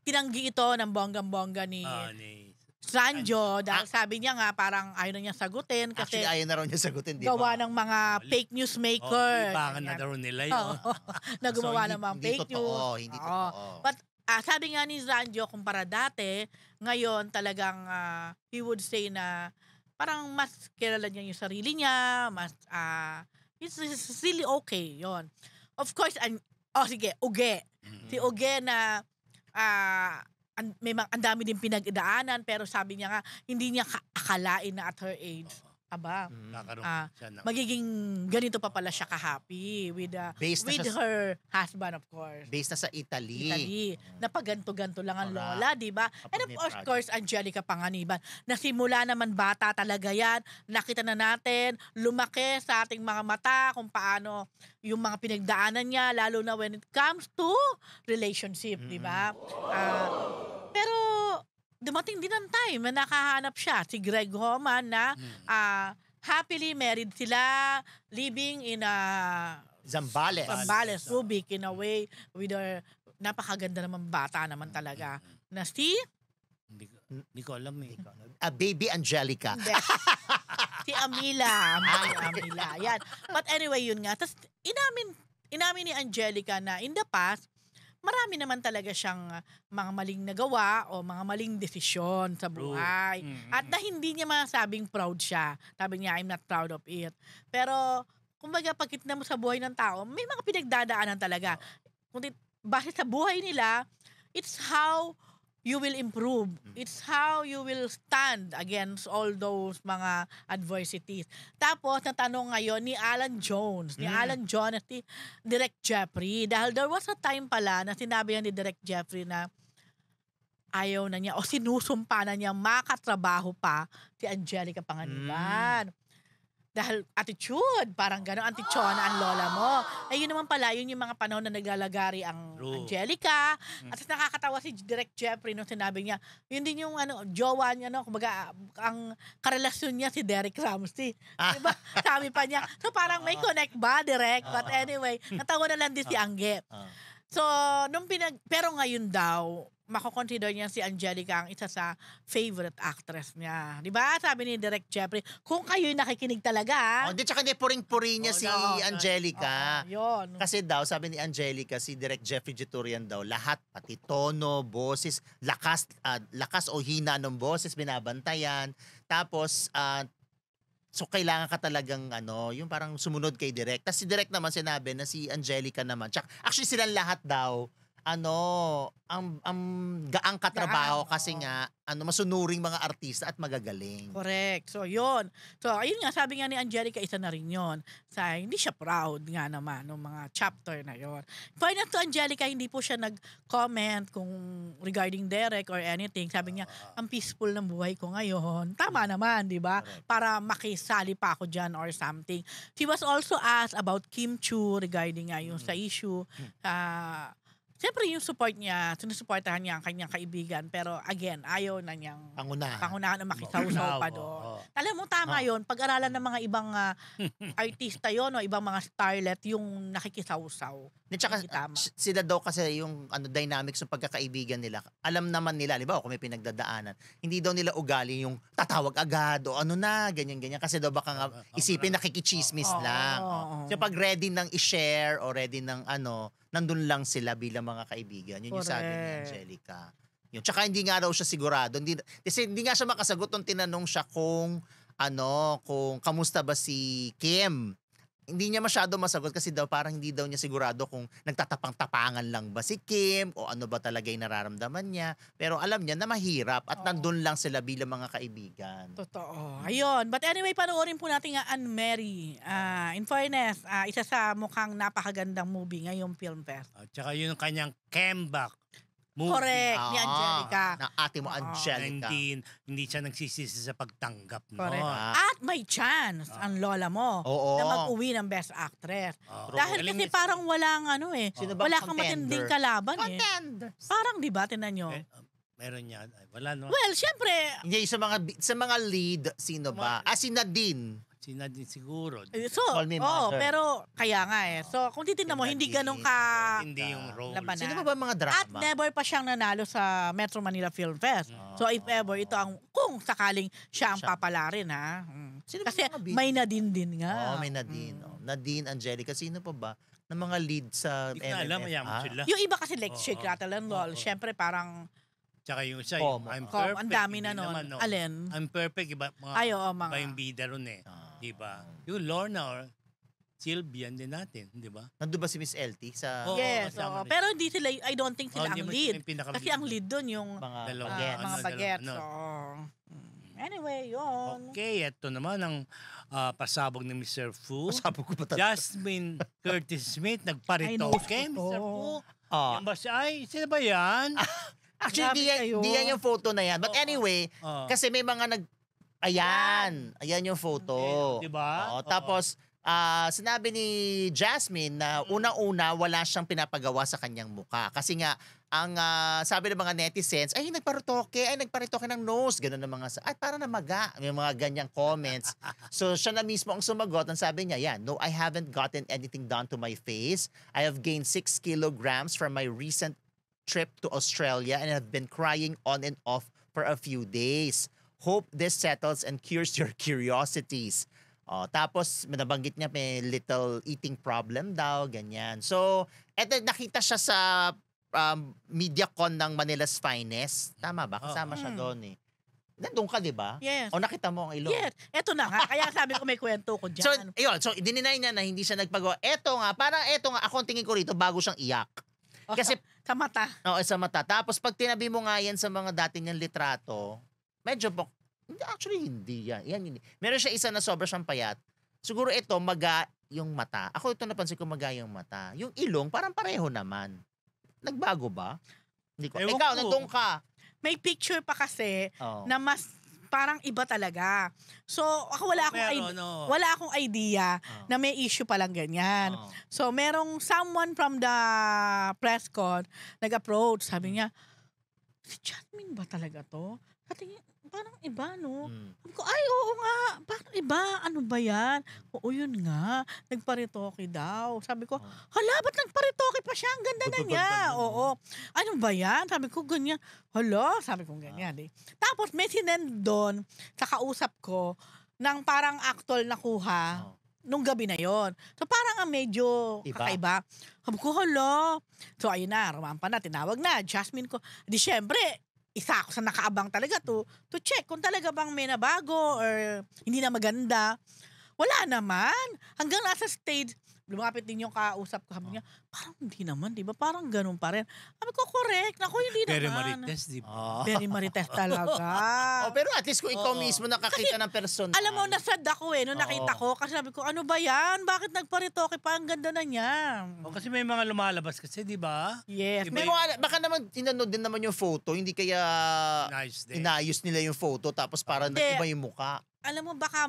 tinanggi ito ng bonggang-bongga ni Sanjo dahil sabi niya nga parang ayaw na niya sagutin kasi actually ayaw na raw niya sagutin, di ba? Gawa ng mga fake news maker. Ibangan na daw nila yun. Na gumawa ng mga fake news. Hindi totoo. But sabi nga ni Sanjo, kumpara dati, ngayon talagang he would say na parang mas kilala niya yung sarili niya, mas it's really okay yon. Of course, sige, Uge. Si Uge na ang dami din pinagdaanan pero sabi niya nga hindi niya akalain na at her age magiging ganito pa pala siya ka-happy with her husband, of course. Based na sa Italy. Na paganto-ganto lang ang lola, di ba? And of course, Angelica Panganiban. Nasimula naman bata talaga yan. Nakita na natin, lumaki sa ating mga mata kung paano yung mga pinagdaanan niya, lalo na when it comes to relationship, di ba? Pero dumating din ang time na nakahanap siya, si Greg Homan na happily married sila, living in Zambales, Subic in a way with her napakaganda naman bata naman talaga. Na si? Hindi ko alam eh. Baby Angelica. Si Amila. Yan. But anyway, yun nga. Tapos inamin ni Angelica na in the past, marami naman talaga siyang mga maling nagawa o mga maling desisyon sa buhay. At na hindi niya masabing proud siya. Sabi niya, I'm not proud of it. Pero, kumbaga, pagkita mo sa buhay ng tao, may mga pinagdadaanan talaga. Base sa buhay nila, it's how you will improve. It's how you will stand against all those mga adversities. Tapos, natanong ngayon ni Alan Jones. Ni Alan Jones at ni Direk Jeffrey. Dahil there was a time pala na sinabi ni Direk Jeffrey na ayaw na niya o sinusumpa na niya makatrabaho pa si Angelica Panganiban. Dahil attitude, parang gano'n, antichona ang lola mo. Eh yun naman pala, yun yung mga panahon na naglalagari ang Angelica. At nakakatawa si Direk Jeffrey nung sinabi niya, yun din yung jowa niya, kumbaga, ang karelasyon niya si Derek Ramsey. Diba? Sabi pa niya. So parang may connect ba, Direk? But anyway, natawa na lang din si Angge. So, pero ngayon daw, mako-consider niya si Angelica ang isa sa favorite actress niya. Di ba? Sabi ni Direk Jeffrey, kung kayo'y nakikinig talaga. Hindi, tsaka hindi puring-puri niya si Angelica. Yun. Kasi daw, sabi ni Angelica, si Direk Jeffrey Jeturian daw, lahat, pati tono, boses, lakas o hina ng boses, binabantayan. Tapos, so kailangan ka talagang yung parang sumunod kay Direk. Tapos si Direk naman sinabi na si Angelica naman. Tsaka, actually silang lahat daw, ang gaang katrabaho kasi nga masunuring mga artista at magagaling. Correct. So yun. So ayun nga, sabi nga ni Angelica, isa na rin yun. Hindi siya proud nga naman ng mga chapter na yun. Fairness to Angelica, hindi po siya nag-comment kung regarding Derek or anything. Sabi niya, ang peaceful ng buhay ko ngayon. Tama naman, di ba? Para makisali pa ako dyan or something. She was also asked about Kim Chu regarding nga yung sa issue. Siyempre yung support niya, sinusuportahan niya ang kanyang kaibigan. Pero again, ayaw na niyang pangunahan na makisawsaw pa doon. Alam mo, tama yun. Pag-aralan ng mga ibang artista yun o ibang mga starlet yung nakikisawsaw. Tsaka sila daw kasi yung dynamics ng pagkakaibigan nila. Alam naman nila, di ba, kung may pinagdadaanan, hindi daw nila ugali yung tatawag agad o ganyan-ganyan. Kasi daw baka nga isipin nakikichismis lang. So pag ready nang i-share o ready nang nandun lang sila bilang mga kaibigan. Yun yung sabi ni Angelica. Yun. Tsaka hindi nga raw siya sigurado. Kasi hindi nga siya makasagot nung tinanong siya kung kamusta ba si Kim. Hindi niya masyado masagot kasi daw parang hindi daw niya sigurado kung nagtatapang-tapangan lang ba si Kim o ano ba talaga yung nararamdaman niya. Pero alam niya na mahirap at nandun lang sila bilang mga kaibigan. Totoo. Ayun. But anyway, panoorin po natin ang Anne-Marie. In fairness, isa sa mukhang napakagandang movie ngayong film fest. At saka yung kanyang comeback movie. Correct. Ni Angelica. Na ate mo, Angelica. Hindi siya nagsisisi sa pagtanggap. No? Correct. At may chance ang lola mo na mag-uwi ng Best Actress. Dahil kasi parang walang Sino ba wala ang kang contender? matinding kalaban Contender. Parang di ba, tinan nyo? Meron niya. Wala no. Well, syempre, Hindi, sa mga lead, sino ba? Si Nadine. Si Nadine siguro. Call Me Mother. pero kaya nga So, kung titignan mo, hindi ganun ka Hindi yung role. labanan. Sino ba mga drama? At never pa siyang nanalo sa Metro Manila Film Fest. So, if ever, ito kung sakaling siya ang papalarin, ha? Sino ba Kasi mga bida? may Nadine din nga. May Nadine. Nadine, Angelica. Sino pa ba? Na mga lead sa Hindi ko na alam, mayaman sila. Yung iba kasi like Shake, Rattle and Roll, syempre parang Tsaka yung isa, Como. I'm Perfect. ang dami na hindi nun. naman, no. Alin? I'm Perfect, iba, Ay, oo, mga. iba yung bida ron eh. Diba? Yung Lorna or Sylvia din natin, di ba? Nandun ba si Miss LT sa Oo, Yes, kasama rin. pero hindi sila, I don't think sila Hindi ang mo lead. sila yung pinaka-lead. Kasi ang lead doon yung mga Dalawa. bagets? mga bagets. Ano. Anyway, yun. Okay, ito naman ang pasabog ni Mr. Fu. Sabi ko pa Jasmine Curtis Smith, Ay, nagparitoke, naku, Mr. to. Fu. Ah. Yan ba siya? Ay, sino ba yan? Actually, Grabe kayo. di yan yung photo na yan. But anyway, kasi may mga Ayan yung photo. Di ba? Tapos, sinabi ni Jasmine na una-una wala siyang pinapagawa sa kanyang muka. Kasi nga, ang sabi ng mga netizens, ay nagparitoke ng nose. Ganun ng mga, ay para namaga. May mga ganyang comments. So siya na mismo ang sumagot. Ang sabi niya, no, I haven't gotten anything done to my face. I have gained 6 kilograms from my recent trip to Australia and have been crying on and off for a few days. Hope this settles and cures your curiosities. Tapos nabanggit niya may little eating problem daw, ganyan. So, eto nakita siya sa MediaCon ng Manila's Finest. Tama ba? Kasama siya doon eh. Nandun ka, di ba? Yes. O nakita mo ang ilong? Yes. Eto na nga. Kaya sabi ko may kwento ko dyan. So, yun. So, dininay niya na hindi siya nagpagawa. Eto nga, ako ang tingin ko rito bago siyang iyak. Kasi, sa mata. Oo, sa mata. Tapos pag tinabi mo nga yan sa mga dating niyang litrato, medyo actually hindi yan. Hindi. Meron siya isa na sobra siyang payat. Siguro ito, maga yung mata. Ako ito napansin ko maga yung mata. Yung ilong, parang pareho naman. Nagbago ba? Hindi ko. Ikaw, nandun ka. May picture pa kasi na mas parang iba talaga. So, ako wala akong idea na may issue palang ganyan. So, merong someone from the press con nag-approach. Sabi niya, si Jasmine ba talaga to? Sabi niya, parang iba, no? Sabi ko, ay, oo nga. Parang iba. Ano ba yan? Oo, yun nga. Nagparitoke daw. Sabi ko, hala, ba't nagparitoke pa siya? Ang ganda na niya. Oo. Ano ba yan? Sabi ko, ganyan. Hala, sabi ko ganyan. Tapos may sinend doon sa kausap ko ng parang actual na kuha nung gabi na yon. So parang medyo kakaiba. Sabi ko, hala. So ayun na, rumampa na, tinawag na. Jasmine ko. Di syempre, isa ako sa nakaabang talaga to check kung talaga bang may nabago or hindi na maganda. Wala naman. Hanggang nasa stage, lumapit din yung kausap ko. Sabi niya, parang hindi naman, di ba? Parang ganun pa rin. Sabi ko, correct. Naku, hindi Very naman. marites, di ba? Very marites talaga. Pero at least kung ikaw mismo nakakita ng personal. Alam mo, nasad ako nung nakita ko. Kasi sabi ko, ano ba yan? Bakit nagparitoke pa? Ang ganda na niya. Kasi may mga lumalabas kasi, di ba? Yes. Diba? Baka naman tinanod din naman yung photo, hindi kaya inayos nila yung photo tapos parang nag-iba yung mukha. Alam mo, baka,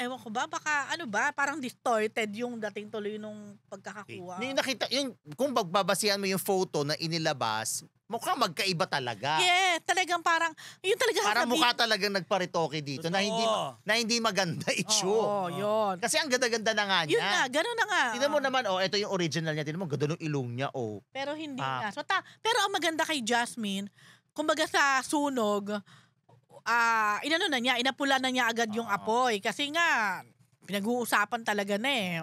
ewan ko ba, baka ano ba, parang distorted yung dating tuloy nung pagkakakuha. Yung nakita, kung bagbabasihan mo yung photo na inilabas, mukhang magkaiba talaga. Yeah, talagang parang, yun talaga parang mukha talagang nagparitoke dito na hindi maganda itsure. Oo, yun. Kasi ang ganda-ganda na nga niya. Yun na, gano'n na nga. Tignan mo naman, ito yung original niya. Tignan mo, ganda ng ilong niya, Pero hindi nga. So, pero ang maganda kay Jasmine, kumbaga sa sunog, inapula na niya agad yung apoy. Kasi nga, pinag-uusapan talaga na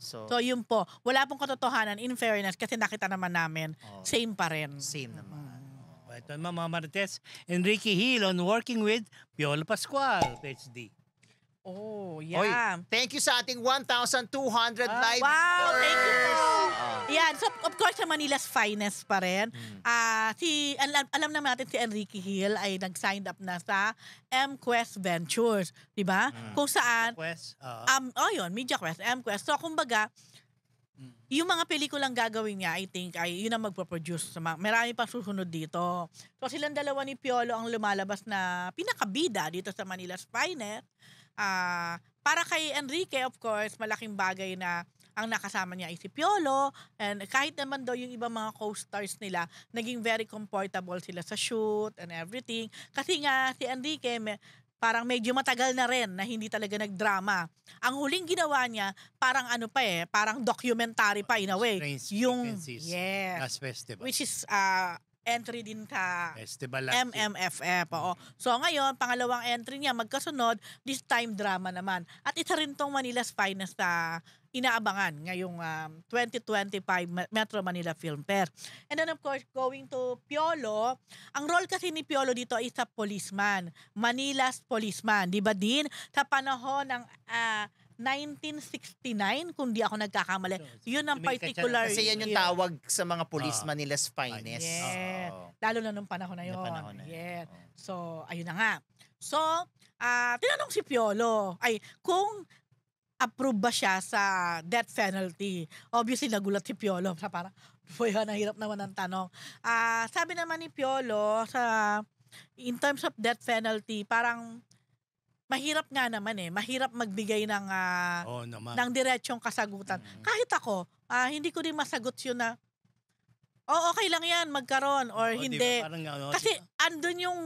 So, yun po. Wala pong katotohanan, in fairness, kasi nakita naman namin, same pa rin. Same naman. Ito mga Marites, Enrique Hill on working with Piolo Pascual, PhD. Oh, Oy, yeah. thank you sa ating 1,200 live Wow, thank you po. Ah. Yan, so of course sa Manila's Finest pa rin. Alam naman natin si Enrique Hill ay nag-sign up na sa MQuest Ventures, 'di ba? Kung saan Quest, yun, Media Quest, MQuest. So kumbaga, yung mga pelikulang gagawin niya, I think, ay yun ang magpo-produce. Marami pang susunod dito. So silang dalawa ni Piolo ang lumalabas na pinakabida dito sa Manila's Finest. Para kay Enrique, of course, malaking bagay na ang nakasama niya ay si Piolo. And kahit naman daw yung ibang mga co-stars nila, naging very comfortable sila sa shoot and everything. Kasi nga, si Enrique, parang medyo matagal na rin na hindi talaga nagdrama. Ang huling ginawa niya, parang parang documentary pa in a way. Yung, yes, last festival. which is entry din sa Festival last year. MMFF. Oo. So ngayon, pangalawang entry niya, magkasunod, this time drama naman. At isa rin tong Manila's Finest na inaabangan ngayong 2025 Metro Manila Film Fair. And then of course, going to Piolo, ang role kasi ni Piolo dito ay sa policeman, Manila's policeman. Di ba din? Sa panahon ng 1969, kung di ako nagkakamali. Yun ang particular. Kasi yan yung tawag sa mga pulis Manila's Finest. Yes. Oo. Lalo na nung panahon na yun. Nung panahon na yun. Yes. Oo. So, ayun na nga. So, tinanong si Piolo, kung approve ba siya sa death penalty. Obviously, nagulat si Piolo. Parang, nahirap naman ang tanong. Sabi naman ni Piolo, in terms of death penalty, parang mahirap nga naman mahirap magbigay ng ng diretsong kasagutan. Kahit ako, hindi ko din masagot yun na okay lang yan magkaroon or hindi. Diba, parang, kasi andun yung,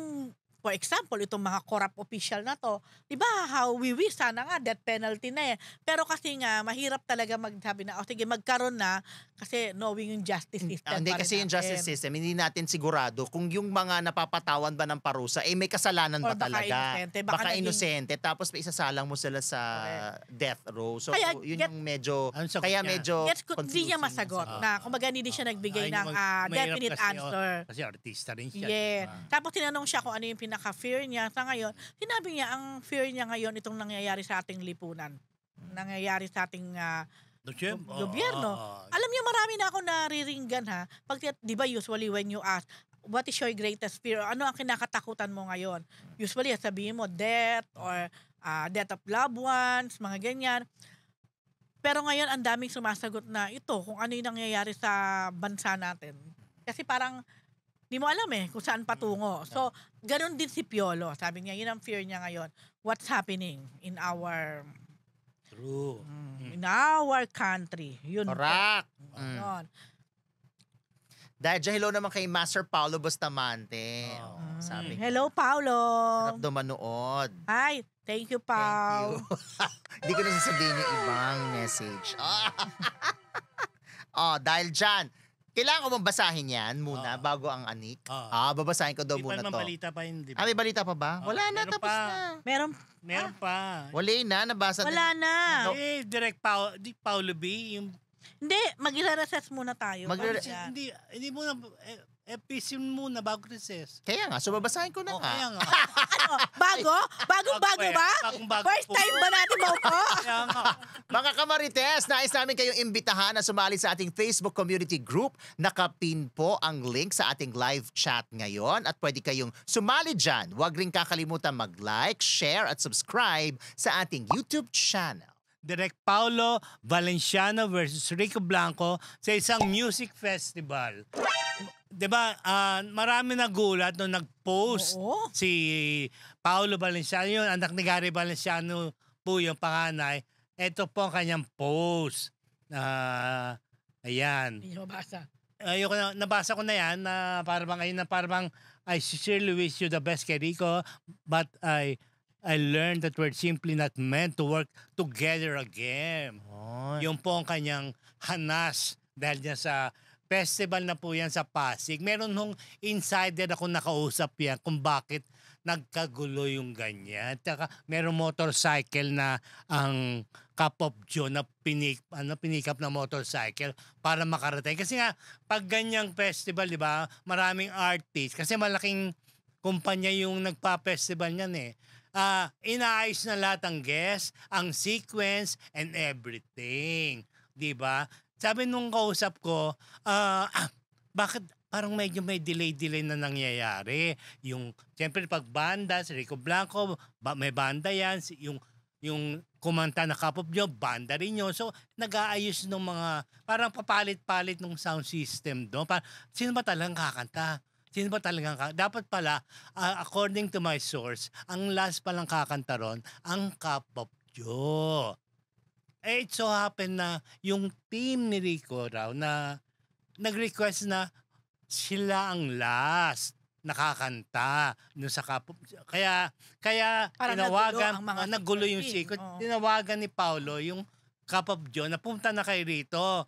for example, itong mga corrupt official na to, di ba, how we wish, sana nga, death penalty na Pero kasi nga, mahirap talaga magsabi na, sige, magkaroon na, kasi knowing yung justice system. Hindi, kasi yung justice system, hindi natin sigurado kung yung mga napapatawan ba ng parusa, may kasalanan ba Or baka talaga? inosente, Baka naging- inosente, tapos isasalang mo sila sa death row. So, Kaya, yun yung medyo, Anong sagot kaya niya? medyo Yes, hindi niya confusing. masagot na, kumbaga hindi siya nagbigay ng Mahirap definite kasi, answer. Kasi artista rin siya. Yeah. diba? Tapos tinanong siya kung ano yung pinaka-fear niya sa ngayon. Sinabi niya, ang fear niya ngayon itong nangyayari sa ating lipunan. Nangyayari sa ating gobyerno. Alam niyo, marami na ako nariringgan di ba usually when you ask, what is your greatest fear? Ano ang kinakatakutan mo ngayon? Usually, sabihin mo, death or death of loved ones, mga ganyan. Pero ngayon, ang daming sumasagot na ito, kung ano yung nangyayari sa bansa natin. Kasi parang, di mo alam kung saan patungo. So, ganun din si Piolo. Sabi niya, yun ang fear niya ngayon. What's happening in our True. in our country. Yun. Correct. Yun. Dahil dyan, hello naman kay Master Paulo Bustamante. Sabi, Hello, Paulo. sarap daw manood. Hi. Thank you, Thank Pao. you. Hindi ko na sasabihin yung ibang message. Dahil dyan, kailangan ko bang basahin yan muna bago ang anik? Babasahin ko daw Di pa muna naman to. balita pa yun, di ba? May balita pa ba? Wala na, meron tapos pa. na. Meron pa. Wala na, nabasa Wala na. Direct Paulo B, yung Hindi, mag-recess muna tayo. hindi muna PC muna bago recess. Kaya nga, so babasahin ko na nga. Kaya nga. Ano? Bago? Bagong-bago ba? Bagong-bago First po. time ba natin maupo? Kaya nga. Mga Kamarites, nais namin kayong imbitahan na sumali sa ating Facebook community group. Nakapin po ang link sa ating live chat ngayon at pwede kayong sumali dyan. Huwag rin kakalimutan mag-like, share at subscribe sa ating YouTube channel. Direct Paulo Valenciano versus Rico Blanco sa isang music festival. 'Di ba? Marami nagulat nung nag-post Oo. si Paulo Valenciano, yung anak ni Gary Valenciano po yung panganay. Ito po ang kanyang post. Ayan. Hindi nyo mabasa. Nabasa ko na yan na parang I sincerely wish you the best kay Rico, but I learned that we're simply not meant to work together again. Yung po ang kanyang hanas dahil niya sa festival na po yan sa Pasig. Meron nung insider ako nakausap yan kung bakit nagkagulo yung ganyan. Tsaka meron motorcycle na ang Cup of Joe na pinikap na motorcycle para makarating. Kasi nga, pag ganyang festival, di ba, maraming artist, kasi malaking kumpanya yung nagpa-festival niyan eh. Inaayos na lahat ang guests, ang sequence, and everything. Di ba? Sabi nung kausap ko, bakit parang medyo may delay na nangyayari. Siyempre pag banda, si Rico Blanco, may banda yan. Yung kumanta na Cup of Joe, banda rin yun. So, nag-aayos ng mga, parang papalit-palit ng sound system doon. Sino ba talagang kakanta? Sino ba talagang kakanta? Dapat pala, according to my source, ang last palang kakanta ron, ang Cup of Joe. It so happen na yung team ni Rico raw na nag-request na sila ang last nakakanta no sa Cup of Joe. Kaya tinawagan, nagulo yung sikot. Tinawagan ni Paolo yung Cup of Joe na pumunta na kay Rito.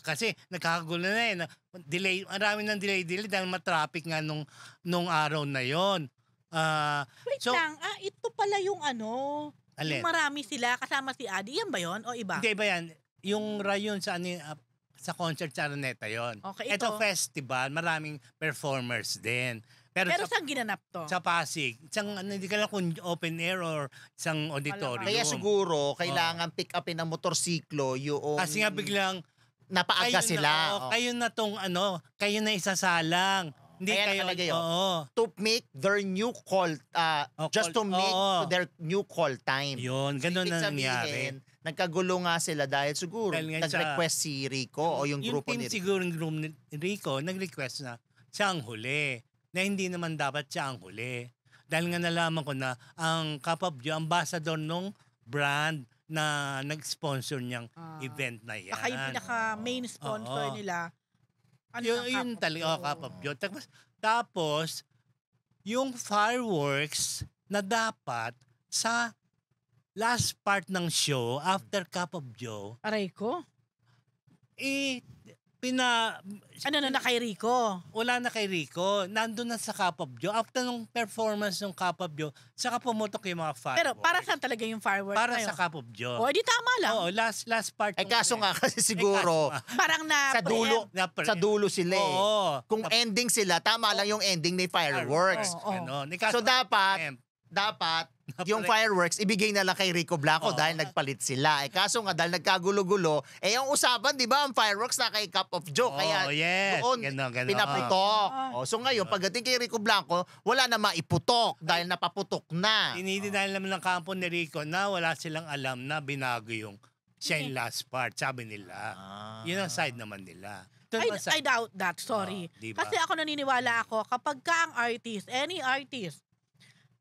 Kasi nagkakagulo na eh. Delay, marami ng delay dahil matraffic nga nung araw na yon. Wait lang, ito pala yung alin? yung marami sila kasama si Adi. Yan ba yon o iba? Hindi, iba yan. Yung rayon sa concert sa Araneta yon. Okay, Ito festival, maraming performers din. Pero saan ginanap to? Sa Pasig. Hindi ka lang kung open air or isang auditorium. Kaya siguro, kailangan pick upin ng motorsiklo yung... Kasi nga biglang, napaaga sila. Kayo na kayo na isasalang. Hindi Kaya kayo, to make their new call, just to make their new call time. Yun, ganun na nangyari. Nagkagulo nga sila dahil siguro nag-request si Rico o yung grupo ni Rico. Siguro yung grupo ni Rico, nag-request na siya ang huli. Na hindi naman dapat siya ang huli. Dahil nga nalaman ko na ang Cup of Joe, ambassador nung brand na nag-sponsor niyang event na yan. Baka yung pinaka-main sponsor nila. Yun talaga, Cup of Joe. Tapos, yung fireworks na dapat sa last part ng show, after Cup of Joe, Aray ko? na kay Rico? Wala na kay Rico. Nandun na sa Cup of Joe. After ng performance ng Cup of Joe, saka pumutok yung mga fireworks. Pero para saan talaga yung fireworks Para sa Cup of Joe. O, di tama lang. Oo, last part. Kaso nga kasi siguro, parang sa dulo sila eh. Oo. Kung ending sila, tama lang yung ending may fireworks. So dapat yung fireworks, ibigay na lang kay Rico Blanco dahil nagpalit sila. Kaso nga, dahil nagkagulo-gulo, yung usapan, di ba, ang fireworks na kay Cup of Joe. Kaya doon, pinaputok. So ngayon, pagdating kay Rico Blanco, wala na maiputok dahil napaputok na. Dinidinal naman ng kampo ni Rico na wala silang alam na binago yung siya yung last part, sabi nila. Yun ang side naman nila. I doubt that, sorry. Diba? Kasi ako naniniwala ako, kapag ka ang artist, any artist,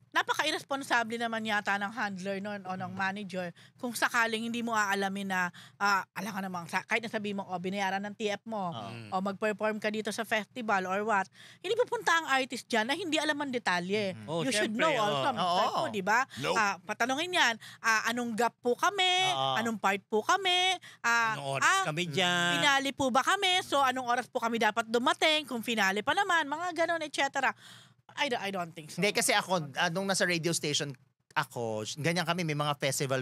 napaka-irresponsable naman yata ng handler noon o ng manager kung sakaling hindi mo aalamin na alam ka namang, kahit nasabihin mo, binayaran ng TF mo o mag-perform ka dito sa festival or what, hindi pupunta ang artist dyan na hindi alam ang detalye. You should know also, di ba? Patanungin yan, anong gap po kami, anong part po kami, anong oras kami dyan, finale po ba kami, so anong oras po kami dapat dumating, kung finale pa naman, mga ganon, etc. I don't think so. Hindi, kasi ako, nung nasa radio station ako, ganyan kami, may mga festival.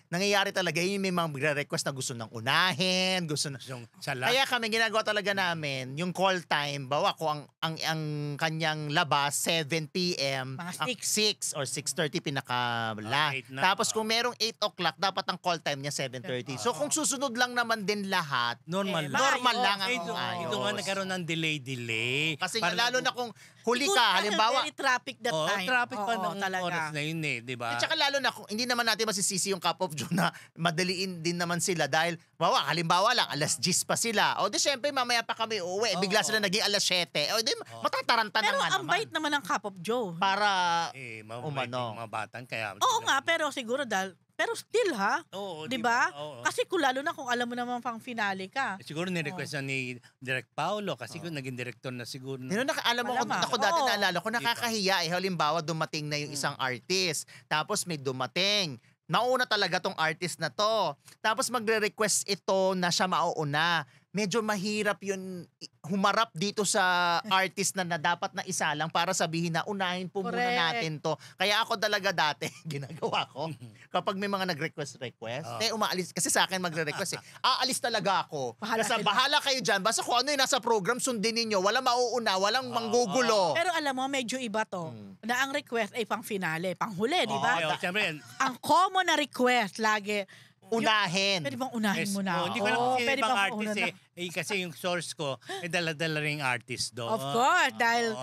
Nangyayari talaga yun, may mga request na gusto nang unahin, gusto na Kaya kami, ginagawa talaga namin, yung call time, bawa ko ang kanyang labas, 7 p.m., mga 6 or 6:30 pinakala. Tapos kung merong 8 o'clock, dapat ang call time niya 7:30. So kung susunod lang naman din lahat, normal lang ang ito nga nagkaroon ng delay. Kasi lalo na kung huli ka, halimbawa, very traffic that time. Traffic pa ng oras na yun di ba? At saka lalo na kung hindi naman natin masisisi yung Cup of Joe na madaliin din naman sila dahil halimbawa lang, alas 10 pa sila. O di syempre mamaya pa kami uuwi. Bigla sila naging alas 7. O di matataranta na nga naman. Pero ang bait naman ng Cup of Joe. Para umano. Mga batang kaya. Oo nga, pero siguro pero still di ba? Kasi kung lalo na kung alam mo naman pang finale ka. Siguro ni-request na ni Direk Paulo kasi kung naging director na siguro. Alam mo, ako dati naalala ko, nakakahiya halimbawa dumating na yung isang artist. Tapos may dumating. Nauna talaga tong artist na to. Tapos magre-request ito na siya mauuna. medyo mahirap yun humarap dito sa artist na dapat na isa lang para sabihin na unahin po muna Correct. natin to. Kaya ako talaga dati, ginagawa ko, kapag may mga nag-request, umaalis, kasi sa akin magre-request aalis talaga ako. Bahala kayo dyan, basta kung ano yung nasa program, sundin ninyo, walang mauuna, walang manggugulo. Pero alam mo, medyo iba to. Na ang request ay pang finale, pang huli, di ba? Siyempre, Ang common na request lagi, Unahin. pwede bang unahin mo na? Hindi ko alam kung sino pwede ibang bang artist una na? kasi yung source ko, dala-dala rin artist doon. Of course, dahil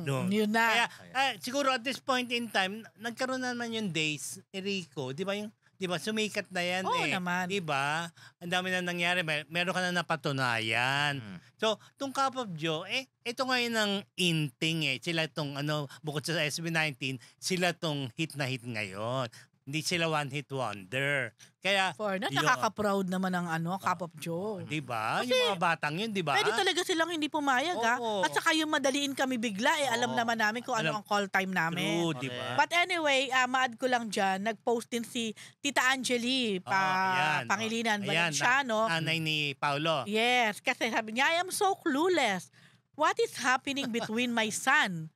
doon. yun na. Kaya siguro at this point in time, nagkaroon na naman yung days ni Rico, di ba sumikat na yan Oo naman. Di ba? Ang dami na nangyari, meron ka na napatunayan. So, tong Cup of Joe, ito ngayon ang inting Sila tong bukod sa SB19, sila tong hit na hit ngayon. Hindi sila one-hit wonder. Kaya, nakaka-proud naman ng Cup of Joe. di ba? Kasi, Yung mga batang yun, di ba? Pwede talaga silang hindi pumayag, ha? Oo. At saka yung madaliin kami bigla, alam naman namin kung ano ang call time namin. True, di ba? But anyway, ma-add ko lang dyan, nag-post din si Tita Angeli, Pangilinan Valenciano. Nanay ni Paulo. Yes, kasi sabi niya, I am so clueless. What is happening between my son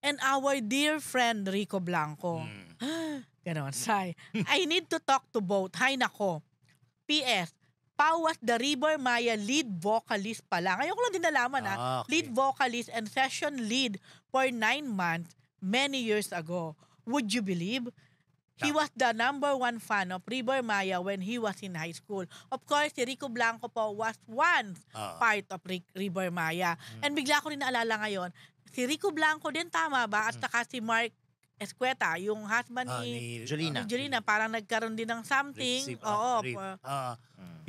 and our dear friend Rico Blanco? Ganon, say. I need to talk to both. Hay nako. P.S. Pau was the River Maya lead vocalist pala. Ngayon ko lang din nalaman Okay. Lead vocalist and session lead for 9 months many years ago. Would you believe? He was the #1 fan of River Maya when he was in high school. Of course, si Rico Blanco po was once part of River Maya. And bigla ko rin naalala ngayon, si Rico Blanco din, tama ba? At saka si Mark Escueta, yung husband ni Jolina, parang nagkaroon din ng something.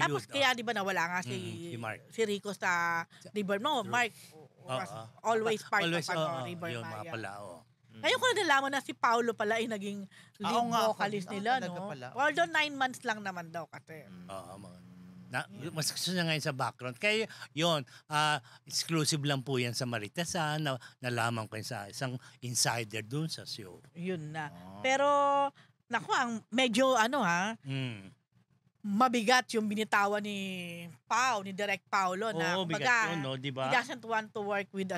Tapos kaya di ba nawala nga si Rico sa River Mark was always part of River Maya. Ngayon ko na nalaman na si Paulo pala ay naging lead vocalist nila, no? Although 9 months lang naman daw kasi. Mas gusto niya ngayon sa background. Kaya yun, exclusive lang po yan sa Marites. Nalaman ko yun sa isang insider dun sa show. Yun na. Pero, naku, ang medyo mabigat yung binitawan ni Direk Paulo na bigat yun, no? Diba? He doesn't want to work with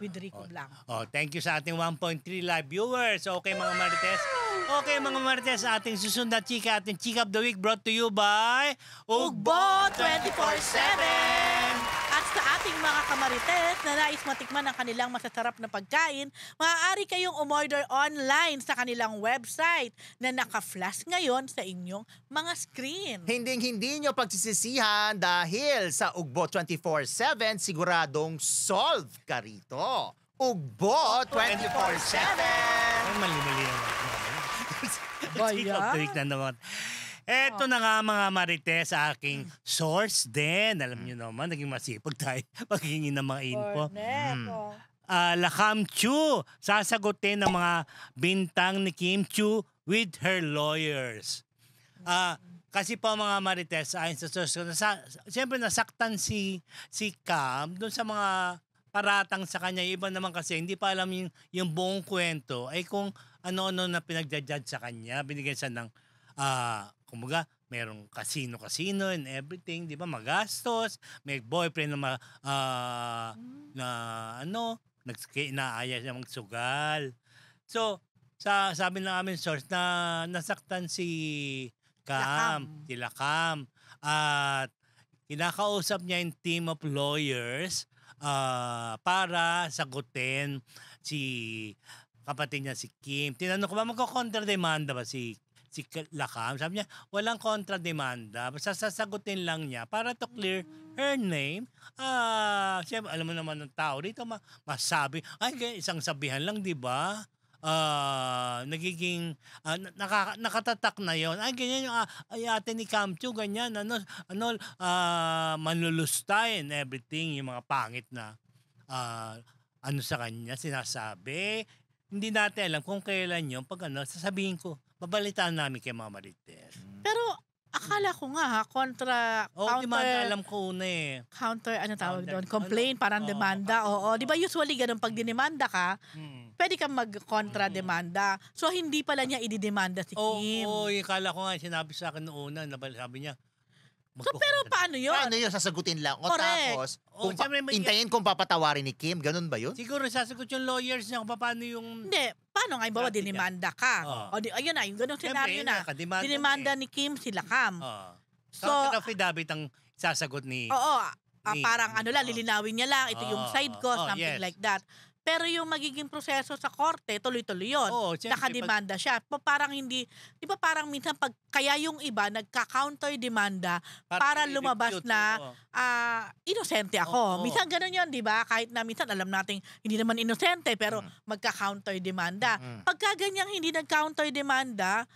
with Rico Blanco. Thank you sa ating 1.3 live viewers. Okay mga Marites. Okay mga Marites, ating susunod na chika, ating Chika of the Week brought to you by Ugbo 24/7! At sa ating mga kamarites na nais matikman ang kanilang masasarap na pagkain, maaari kayong umorder online sa kanilang website na naka-flash ngayon sa inyong mga screen. Hindi nyo pagsisisihan dahil sa Ugbo 24/7, siguradong solve ka rito. Ugbo 24/7! Ay, mali-mali naman. Chika of the Week na naman. Eto na nga mga Marites sa aking source din. Alam niyo naman, naging masipag tayo paghingi ng mga info. Lakam Chu, sasagutin ng mga bintang ni Kim Chu with her lawyers. Kasi po mga Marites, ayon sa source ko, siyempre nasaktan si Cam doon sa mga paratang sa kanya. Iba naman kasi hindi pa alam yung buong kwento ay kung ano-ano na pinagja-judge sa kanya. Binigyan siya ng kumbaga, merong casino and everything, di ba? Magastos, may boyfriend na inaaya siya magsugal. So, sabi ng aming source na nasaktan si Lakam. At kinakausap niya yung team of lawyers para sagutin si kapatid niya si Kim. Tinanong ko ba, magko-contrademanda ba si Lakam? Sabi niya, walang kontrademanda. Basta sasagutin lang niya para to clear her name. Siyempre, alam mo naman ng tao dito, masabi, isang sabihan lang, di ba? Nagiging, nakatatak na yon. Ganyan yung ate ni Kamchu, ganyan, manlulusta and everything, yung mga pangit na, sa kanya, sinasabi. Hindi natin alam kung kailan yun. Pag sasabihin ko, babalitaan namin kay mga Marites. Pero akala ko nga counter. Demanda alam ko una Counter, tawag doon? Complaint, parang demanda. Oo. Di ba usually ganun, pag dinemanda ka, pwede kang mag-kontra-demanda. So, hindi pala niya ididemanda si Kim. Oo, akala ko nga, sinabi sa akin noong una, sabi niya, So, pero paano yun? Paano yun? Sasagutin lang. O Correct. tapos, O, siyempre, intayin kung papatawarin ni Kim. Ganun ba yun? Siguro sasagot yung lawyers niya kung paano yung... Hindi. Paano nga? Bawa, Praktika. dinimanda ka. Oo. O, ayun na, yung ganun Siyempre, senaryo yun na. na, kadimanda Dinimanda na ni Kim sila Cam. So, affidavit ang sasagot ni... Oo. Ni- Parang ano lang, lilinawin niya lang. Ito yung side ko, something yes. like that. Pero yung magiging proseso sa korte, tuloy-tuloy yun. Oo, siyempre, Nakademanda siya. Parang hindi, di ba parang minsan kaya yung iba nagka-counter demanda para lumabas i-refute, na oo. inosente ako. Oo. Minsan ganun yun, di ba? Kahit na minsan alam nating hindi naman inosente pero magka-counter demanda. Pagka ganyang hindi nag-counter demanda,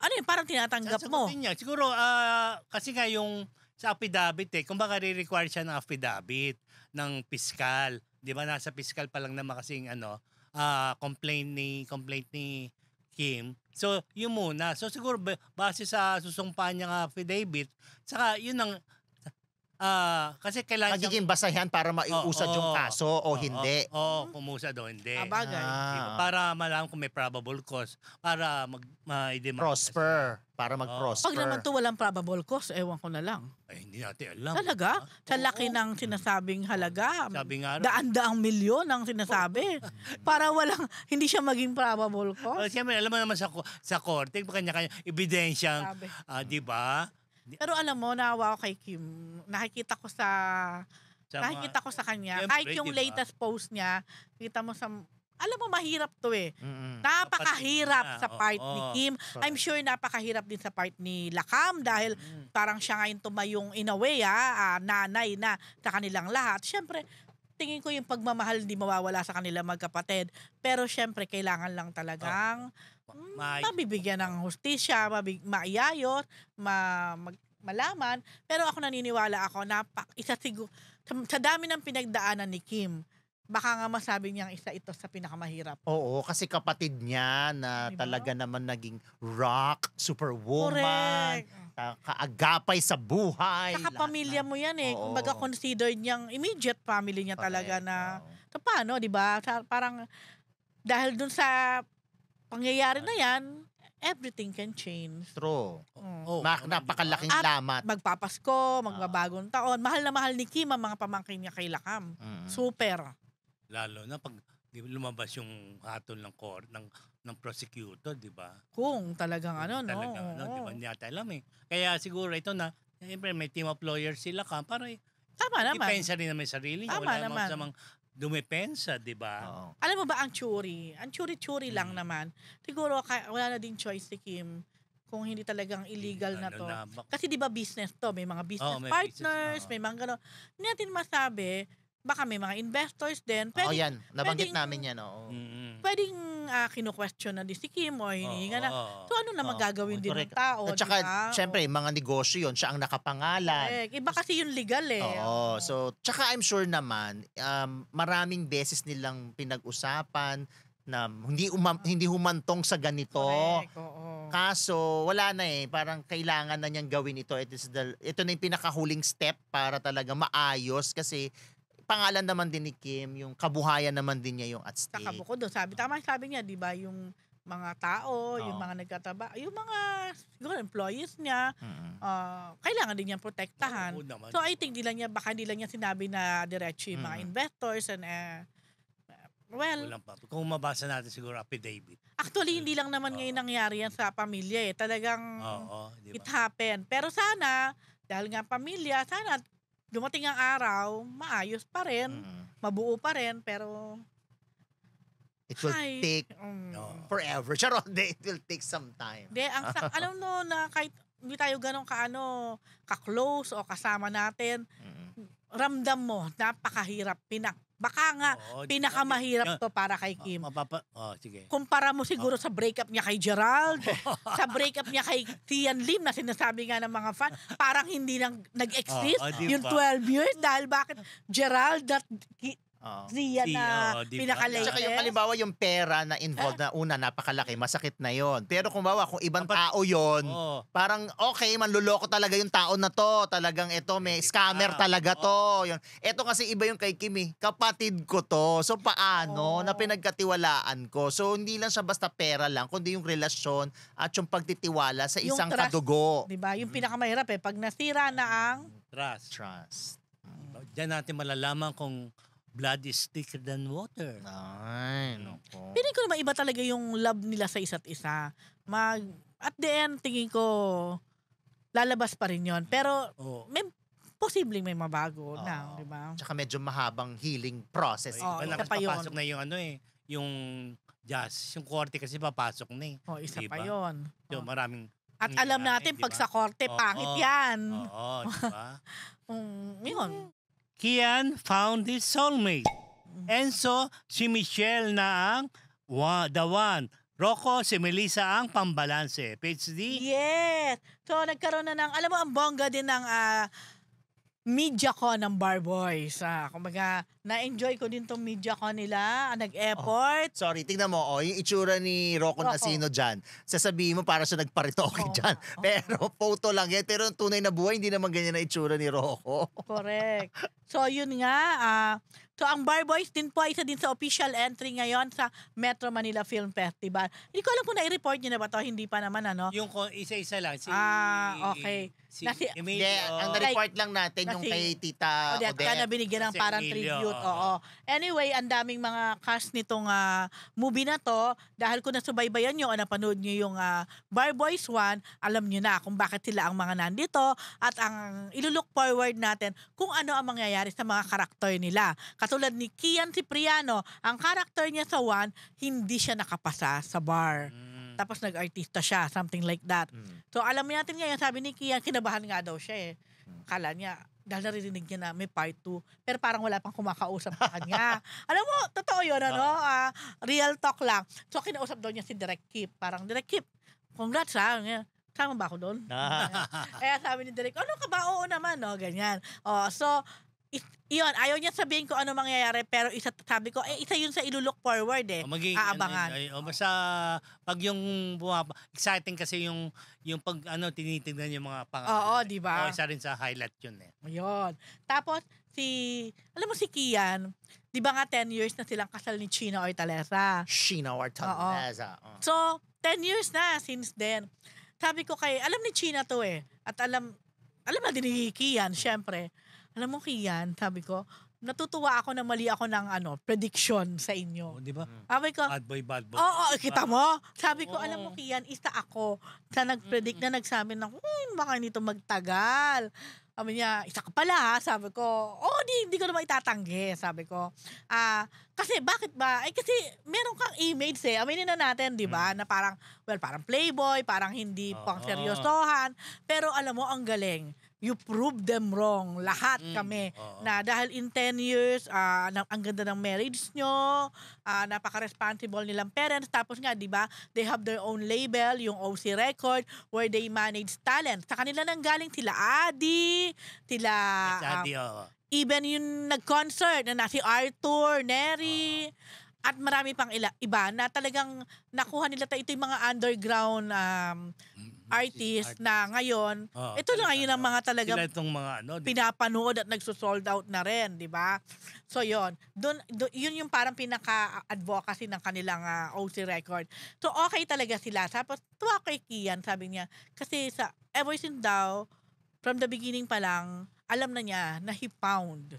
ano yun, parang tinatanggap mo. Sasagutin niya. Siguro, kasi nga yung sa affidavit kung baka re-require siya ng affidavit ng piskal. Di ba, nasa piskal pa lang naman kasing complaint ni Kim. So, yun muna. So, siguro, base sa susumpa niya ng affidavit, saka yun ang, kasi kailangan Magiging basahan para maiusad yung kaso o hindi. Oo, kumusad o hindi. Bagay. Diba? Para malaman kung may probable cause, para ma-demand. Prosper. Para mag-prosper. Pag naman to walang probable cause, ewan ko na lang. Ay, hindi natin alam. Talaga? Sa laki ng sinasabing halaga. Sabi nga, Daan-daang milyon ang sinasabi. Para hindi siya maging probable cause. siyempre, alam mo naman sa korte, kanya-kanya ebidensyang, Sabi. di ba? Pero alam mo, naawa ko kay Kim. Nakikita ko sa kanya. Siyempre, Kahit yung diba? latest post niya, kita mo alam mo, mahirap to eh. Mm-mm. Napakahirap Kapatid sa na, part oo. ni Kim. I'm sure napakahirap din sa part ni Lakam dahil parang siya ngayon tumayong in a way, nanay na sa kanilang lahat. Siyempre, tingin ko yung pagmamahal hindi mawawala sa kanila magkapatid. Pero siyempre, kailangan lang talagang mabibigyan ng hustisya, maiyayot, malaman. Pero ako naniniwala ako na sa dami ng pinagdaanan ni Kim, baka nga masabi niyang isa ito sa pinakamahirap. Oo, kasi kapatid niya na Diba? talaga naman naging rock, superwoman, Correct. kaagapay sa buhay. Saka lahat pamilya na- mo yan eh. Oo. Kumbaga considered niyang immediate family niya talaga Correct, na oo. so paano, di ba? Parang dahil dun sa pangyayari na yan, everything can change. True. Oh, Napakalaking At lamat. Magpapasko, magbabagong taon. Mahal na mahal ni Kim ang mga pamangkin niya kay Lakam. Super. Lalo na pag lumabas yung hatol ng prosecutor, di ba? Kung talagang ano, no? Talagang, di ba? Oo. Hindi natin alam eh. Kaya siguro ito na, siyempre may team of lawyers sila para Tama naman. depensa rin naman yung sarili. Tama Wala naman. naman sa dumepensa, di ba? Oo. Alam mo ba ang churi? Ang churi-churi lang naman. Siguro wala na din choice si Kim kung hindi talagang illegal na to. Kasi di ba business to? May mga business may partners, business, may mga gano'n. Hindi natin masabi, baka may mga investors din. Oo, yan. Nabanggit pwedeng- namin yan. Oo. Pwedeng kinu-question na din si Kim o hinihinga na. So ano na magagawin din ng Correct. tao? At saka, diba? syempre, mga negosyo yun. Siya ang nakapangalan. Correct. Iba kasi yung legal eh. Oo. So, tsaka I'm sure naman, maraming beses nilang pinag-usapan na hindi humantong sa ganito. Correct. Oo. Kaso, wala na eh. Parang kailangan na niyang gawin ito. Ito na yung pinakahuling step para talaga maayos kasi pangalan naman din ni Kim, yung kabuhayan naman din niya yung at stake. Saka bukod doon, sabi niya, di ba, yung mga tao, yung mga nagtatrabaho, yung mga siguro employees niya, kailangan din niyang protektahan. Oo naman. So I think baka hindi lang niya sinabi na diretso yung mga investors and Walang pa. Kung mabasa natin siguro affidavit. actually hindi lang naman ngayon nangyari yan sa pamilya eh. Talagang Oo, di it ba? happened. Pero sana, dahil nga pamilya, sana dumating ang araw, maayos pa rin, mabuo pa rin, pero It will Hi. take forever. Charot, it will take some time. Hindi, alam mo na kahit hindi tayo ganun ka-close o kasama natin, ramdam mo, napakahirap. Baka nga, Oo, pinakamahirap to para kay Kim. Sige. Kumpara mo siguro sa breakup niya kay Gerald, sa breakup niya kay Tian Lim na sinasabi nga ng mga fan, parang hindi nang nag-exist Oo, di yung ba? 12 years dahil bakit Gerald Zia na diba? pinaka-latest. Tsaka yung halimbawa yung pera na involved na una, napakalaki, masakit na yon. Pero kung kung ibang tao yon, parang okay, manluloko talaga yung tao na to. Talagang ito, may scammer talaga to. Yun. Ito kasi iba yung kay Kimi, kapatid ko to. So paano na pinagkatiwalaan ko? So hindi lang siya basta pera lang, kundi yung relasyon at yung pagtitiwala sa isang trust, kadugo. Diba? Yung pinakamahirap pag nasira na ang Trust. Diyan natin malalaman kung blood is thicker than water. Ay, nako. Piling ko naman iba talaga yung love nila sa isa't isa. At the end, tingin ko, lalabas pa rin yun. Pero, may posibleng may mabago na, di ba? Tsaka medyo mahabang healing process. Isa pa yun. Papasok na yung yung jazz. Yung korte kasi papasok na eh. Isa diba? pa yun. So, maraming... At alam natin, pag sa korte, pangit yan. Oo, diba? Yun. Kian found his soulmate. Enzo, si Michelle na ang the one. Rocco, si Melissa ang pambalanse. Page D. Yes. So, nagkaroon na ng, alam mo, ang bongga din ng media con ng Bar Boys. Kumbaga, na-enjoy ko din tong media con nila. Nag-effort. Sorry, tingnan mo, yung itsura ni Rocco Nasino dyan. Sasabihin mo para siya nagparitoke dyan. Pero photo lang yan. Pero ang tunay na buhay, hindi naman ganyan na itsura ni Rocco. Correct. So, yun nga. So, ang Bar Boys din po isa din sa official entry ngayon sa Metro Manila Film Festival. Hindi ko alam kung na-report niyo na ba to, hindi pa naman Yung isa-isa lang. Okay. Si Hindi, Emilio. ang na-report lang natin yung kay Tita Odette. Odette. Na binigyan ng Si parang Emilio, tribute. Oo. Anyway, ang daming mga cast nitong movie na to. Dahil kung nasubaybayan nyo o napanood nyo yung Bar Boys 1, alam nyo na kung bakit sila ang mga nandito at ang ilulook forward natin kung ano ang mangyayari sa mga karakter nila. Katulad ni Kian Cipriano, ang karakter niya sa 1, hindi siya nakapasa sa bar. Tapos nag-artista siya, something like that. So alam natin ngayon, sabi ni Kian, kinabahan nga daw siya Kala niya, dahil naririnig niya na may part 2, pero parang wala pang kumakausap sa kanya. Alam mo, totoo yun, real talk lang. So kinausap daw niya si Direk Kip. Parang, Direk Kip, congrats Sama ba ako doon? Kaya sabi ni Direk, ano ka ba? Oo naman, ganyan. So, yun, ayaw niya sabihin ko ano mangyayari, pero sabi ko, isa yun sa ilulook forward aabangan. Basta pag yung exciting kasi yung pag tinitingnan yung mga Oo, di ba? Isa rin sa highlight yun Ayun. Tapos, alam mo si Kian, di ba nga 10 years na silang kasal ni Chino Hortaleza? Sheena Hortaleza. So, 10 years na since then. Sabi ko alam ni China to at alam na din ni Kian, syempre. Alam mo, Kian, sabi ko, natutuwa ako na mali ako ng prediction sa inyo. Di ba? Sabi ko, bad boy. Oo, kita mo? Sabi ko, alam mo, Kian, isa ako sa nag-predict na nagsabi na, baka nito magtagal. Sabi niya, isa ka pala sabi ko, hindi ko naman itatanggi, sabi ko. Kasi bakit ba? Kasi meron kang image aminin na natin, di ba? Na parang playboy, parang hindi pang seryosohan. Pero alam mo, ang galing. You proved them wrong. Lahat kami. Na dahil in 10 years, ang ganda ng marriage nyo, napaka-responsible nilang parents. Tapos nga, di ba, they have their own label, yung OC Record, where they manage talent. Sa kanila nang galing sila Adi, even yung nag-concert na si Arthur, Neri, at marami pang iba na talagang nakuha nila ito yung mga underground artist na ngayon, ito na ngayon ang mga talagang pinapanood at nagsusold out na rin, di ba? So yun, yun yung parang pinaka-advocacy ng kanilang OC Record. So okay talaga sila. Tapos tuwa kay Kian, sabi niya, kasi ever since daw, from the beginning pa lang, alam na niya na he found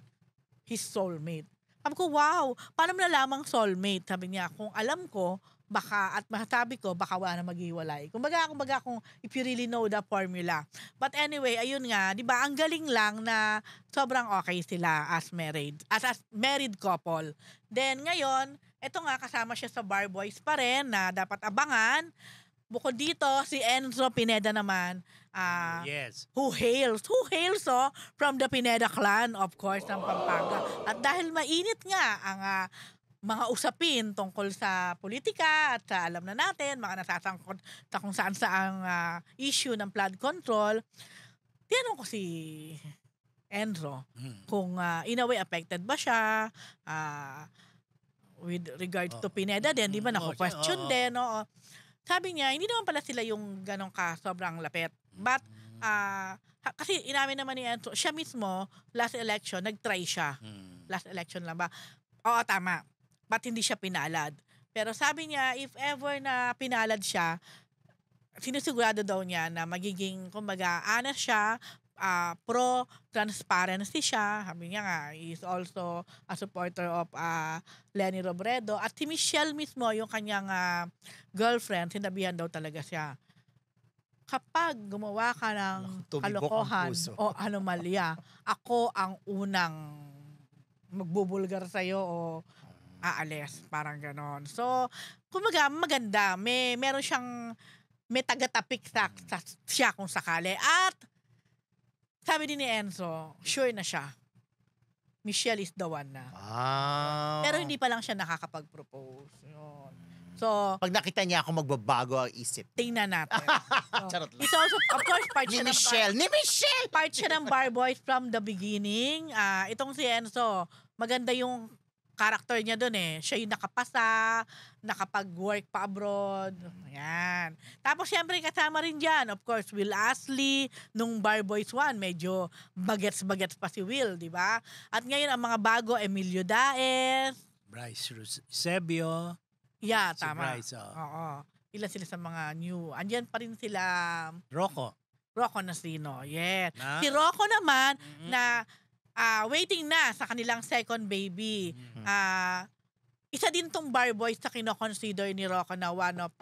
his soulmate. Sabi ko, wow, paano mo nalamang soulmate? Sabi niya, kung alam ko, baka, at masasabi ko, baka wala na maghiwalay. Kumbaga kung if you really know the formula. But anyway, ayun nga, di ba, ang galing lang na sobrang okay sila as married couple. Then ngayon, eto nga, kasama siya sa Bar Boys pa rin na dapat abangan. Bukod dito, si Enzo Pineda naman, who hails from the Pineda clan, of course, ng Pampanga. At dahil mainit nga ang mga usapin tungkol sa politika at alam na natin, mga nasasangkot sa kung saan issue ng flood control, tinanong ko si Enzo. Kung in a way affected ba siya with regards to Pineda din, di ba nako-question din. Oo. Sabi niya, hindi naman pala sila yung ganong sobrang lapit. But kasi inamin naman ni Enzo, siya mismo last election nag-try siya. Last election lang ba? Oo, tama. But hindi siya pinalad. Pero sabi niya, if ever na pinalad siya, sinusigurado daw niya na magiging, kumbaga, honest siya, pro-transparency siya. Sabi niya nga, he is also a supporter of Leni Robredo. At si Michelle mismo, yung kanyang girlfriend, sinabihan daw talaga siya, kapag gumawa ka ng kalokohan o anomalya, ako ang unang magbubulgar sa'yo o aalis. Parang ganon. So, kumbaga, maganda. Meron siyang may taga-tapik siya kung sakali. At sabi din ni Enzo, sure na siya. Michelle is the one na. Pero hindi pa lang siya nakakapag-propose. Yun. So, pag nakita niya ako, magbabago ang isip. Tingnan natin. Charot lang. It's also, of course, part siya Ni Michelle! Part siya ng Bar Boys from the beginning. Itong si Enzo, maganda yung character niya doon eh. Siya yung nakapasa, nakapag-work pa abroad. Ayan. Tapos syempre kasama rin dyan, of course, Will Astley, nung Bar Boys 1, medyo bagets-bagets pa si Will, di ba? At ngayon, ang mga bago, Emilio Daes. Bryce Eusebio. Yeah, Si tama. Bryce, Oo. Ilan sila sa mga new. Andyan pa rin sila, Rocco. Rocco Nasino. Yeah. Na? Si Rocco naman, na waiting na sa kanilang second baby. Isa din tong Bar Boys sa kino-consider ni Rocco na one of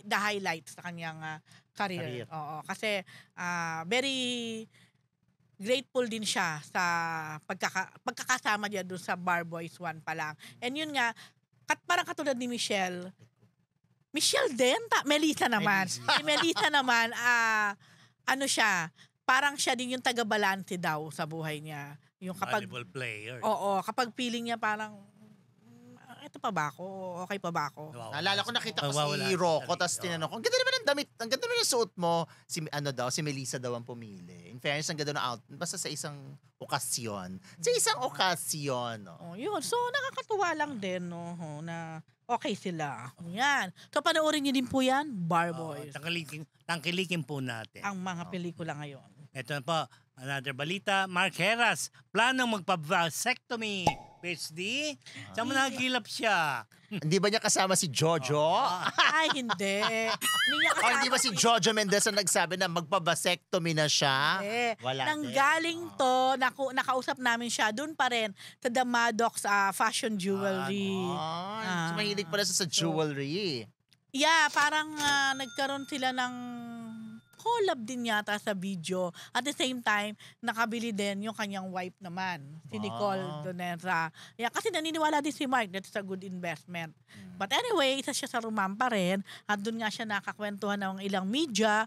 the highlights sa kanyang career. Oo, kasi very grateful din siya sa pagkakasama niya doon sa Bar Boys 1 pa lang. And yun nga, parang katulad ni Michelle din, Melissa naman. Si Melissa naman, ano siya, parang siya din yung taga-balanse daw sa buhay niya. Yung kapag Volleyball player. Oo, kapag feeling niya parang ito pa ba ako? Okay pa ba ako? Naalala ko, nakita ko si Rocco, tapos tinanong ko, ang ganda naman ng damit, ang ganda naman ng suot mo. Si Melissa daw ang pumili. In fairness, ang ganda ng outfit. Basta sa isang okasyon. Sa isang okasyon. No? Yun. So, nakakatuwa lang din, no, na okay sila. Yan. So, panoorin niyo din po yan, Bar Boys. Tangkilikin po natin. Ang mga pelikula ngayon. Ito na po, another balita. Mark Heras, planong magpa-vasectomy. PhD? Saan mo nagilap siya? Hindi ba niya kasama si Jojo? Ay, hindi. Hindi ba si Jojo Mendez ang nagsabi na magpa-vasectomy na siya? Wala. Nanggaling to, nakausap namin siya, doon pa rin, sa The Maddox Fashion Jewelry. Mahilig pala sa jewelry. Yeah, parang nagkaroon sila ng collab din yata sa video. At the same time, nakabili din yung kanyang wife naman, si Nicole Donera. Yeah, kasi naniniwala din si Mark that it's a good investment. But anyway, isa siya sa rumampa rin. At doon nga siya nakakwentuhan ng ilang media.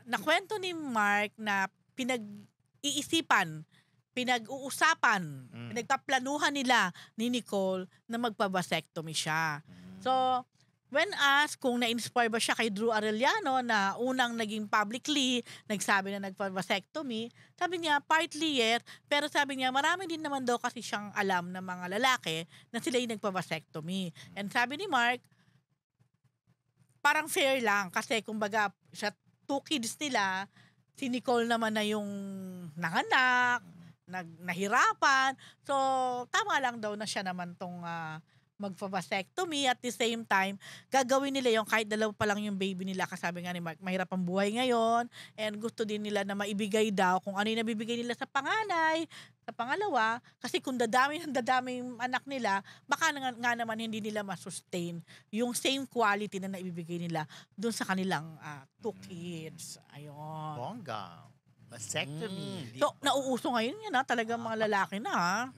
Nakwento ni Mark na pinag-iisipan, pinag-uusapan, pinagpaplanuhan nila ni Nicole na magpa-vasectomy siya. So, when asked kung na-inspire ba siya kay Drew Arellano na unang naging publicly nagsabi na nagpa-vasectomy, sabi niya partly yes, pero sabi niya marami din naman daw kasi siyang alam ng mga lalaki na sila yung nagpa-vasectomy. And sabi ni Mark, parang fair lang kasi kumbaga sa 2 kids nila, si Nicole naman na yung nanganak, nahirapan. So, tama lang daw na siya naman tong magpa-vasectomy. At the same time, gagawin nila yung kahit dalawa pa lang yung baby nila. Kasabi nga ni Mark, mahirap ang buhay ngayon and gusto din nila na maibigay daw kung ano yung nabibigay nila sa panganay, sa pangalawa, kasi kung dadami yung anak nila, baka nga naman hindi nila masustain yung same quality na naibibigay nila dun sa kanilang 2 kids. Ayun. Bongga. Vasectomy. So, nauuso ngayon yan talagang mga lalaki na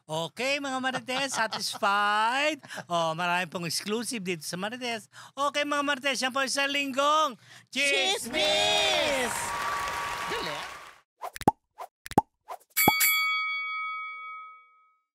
Okay, mga Marites, satisfied? Marami pong exclusive dito sa Marites. Okay, mga Marites, yan po isang linggong Chismis! Galing.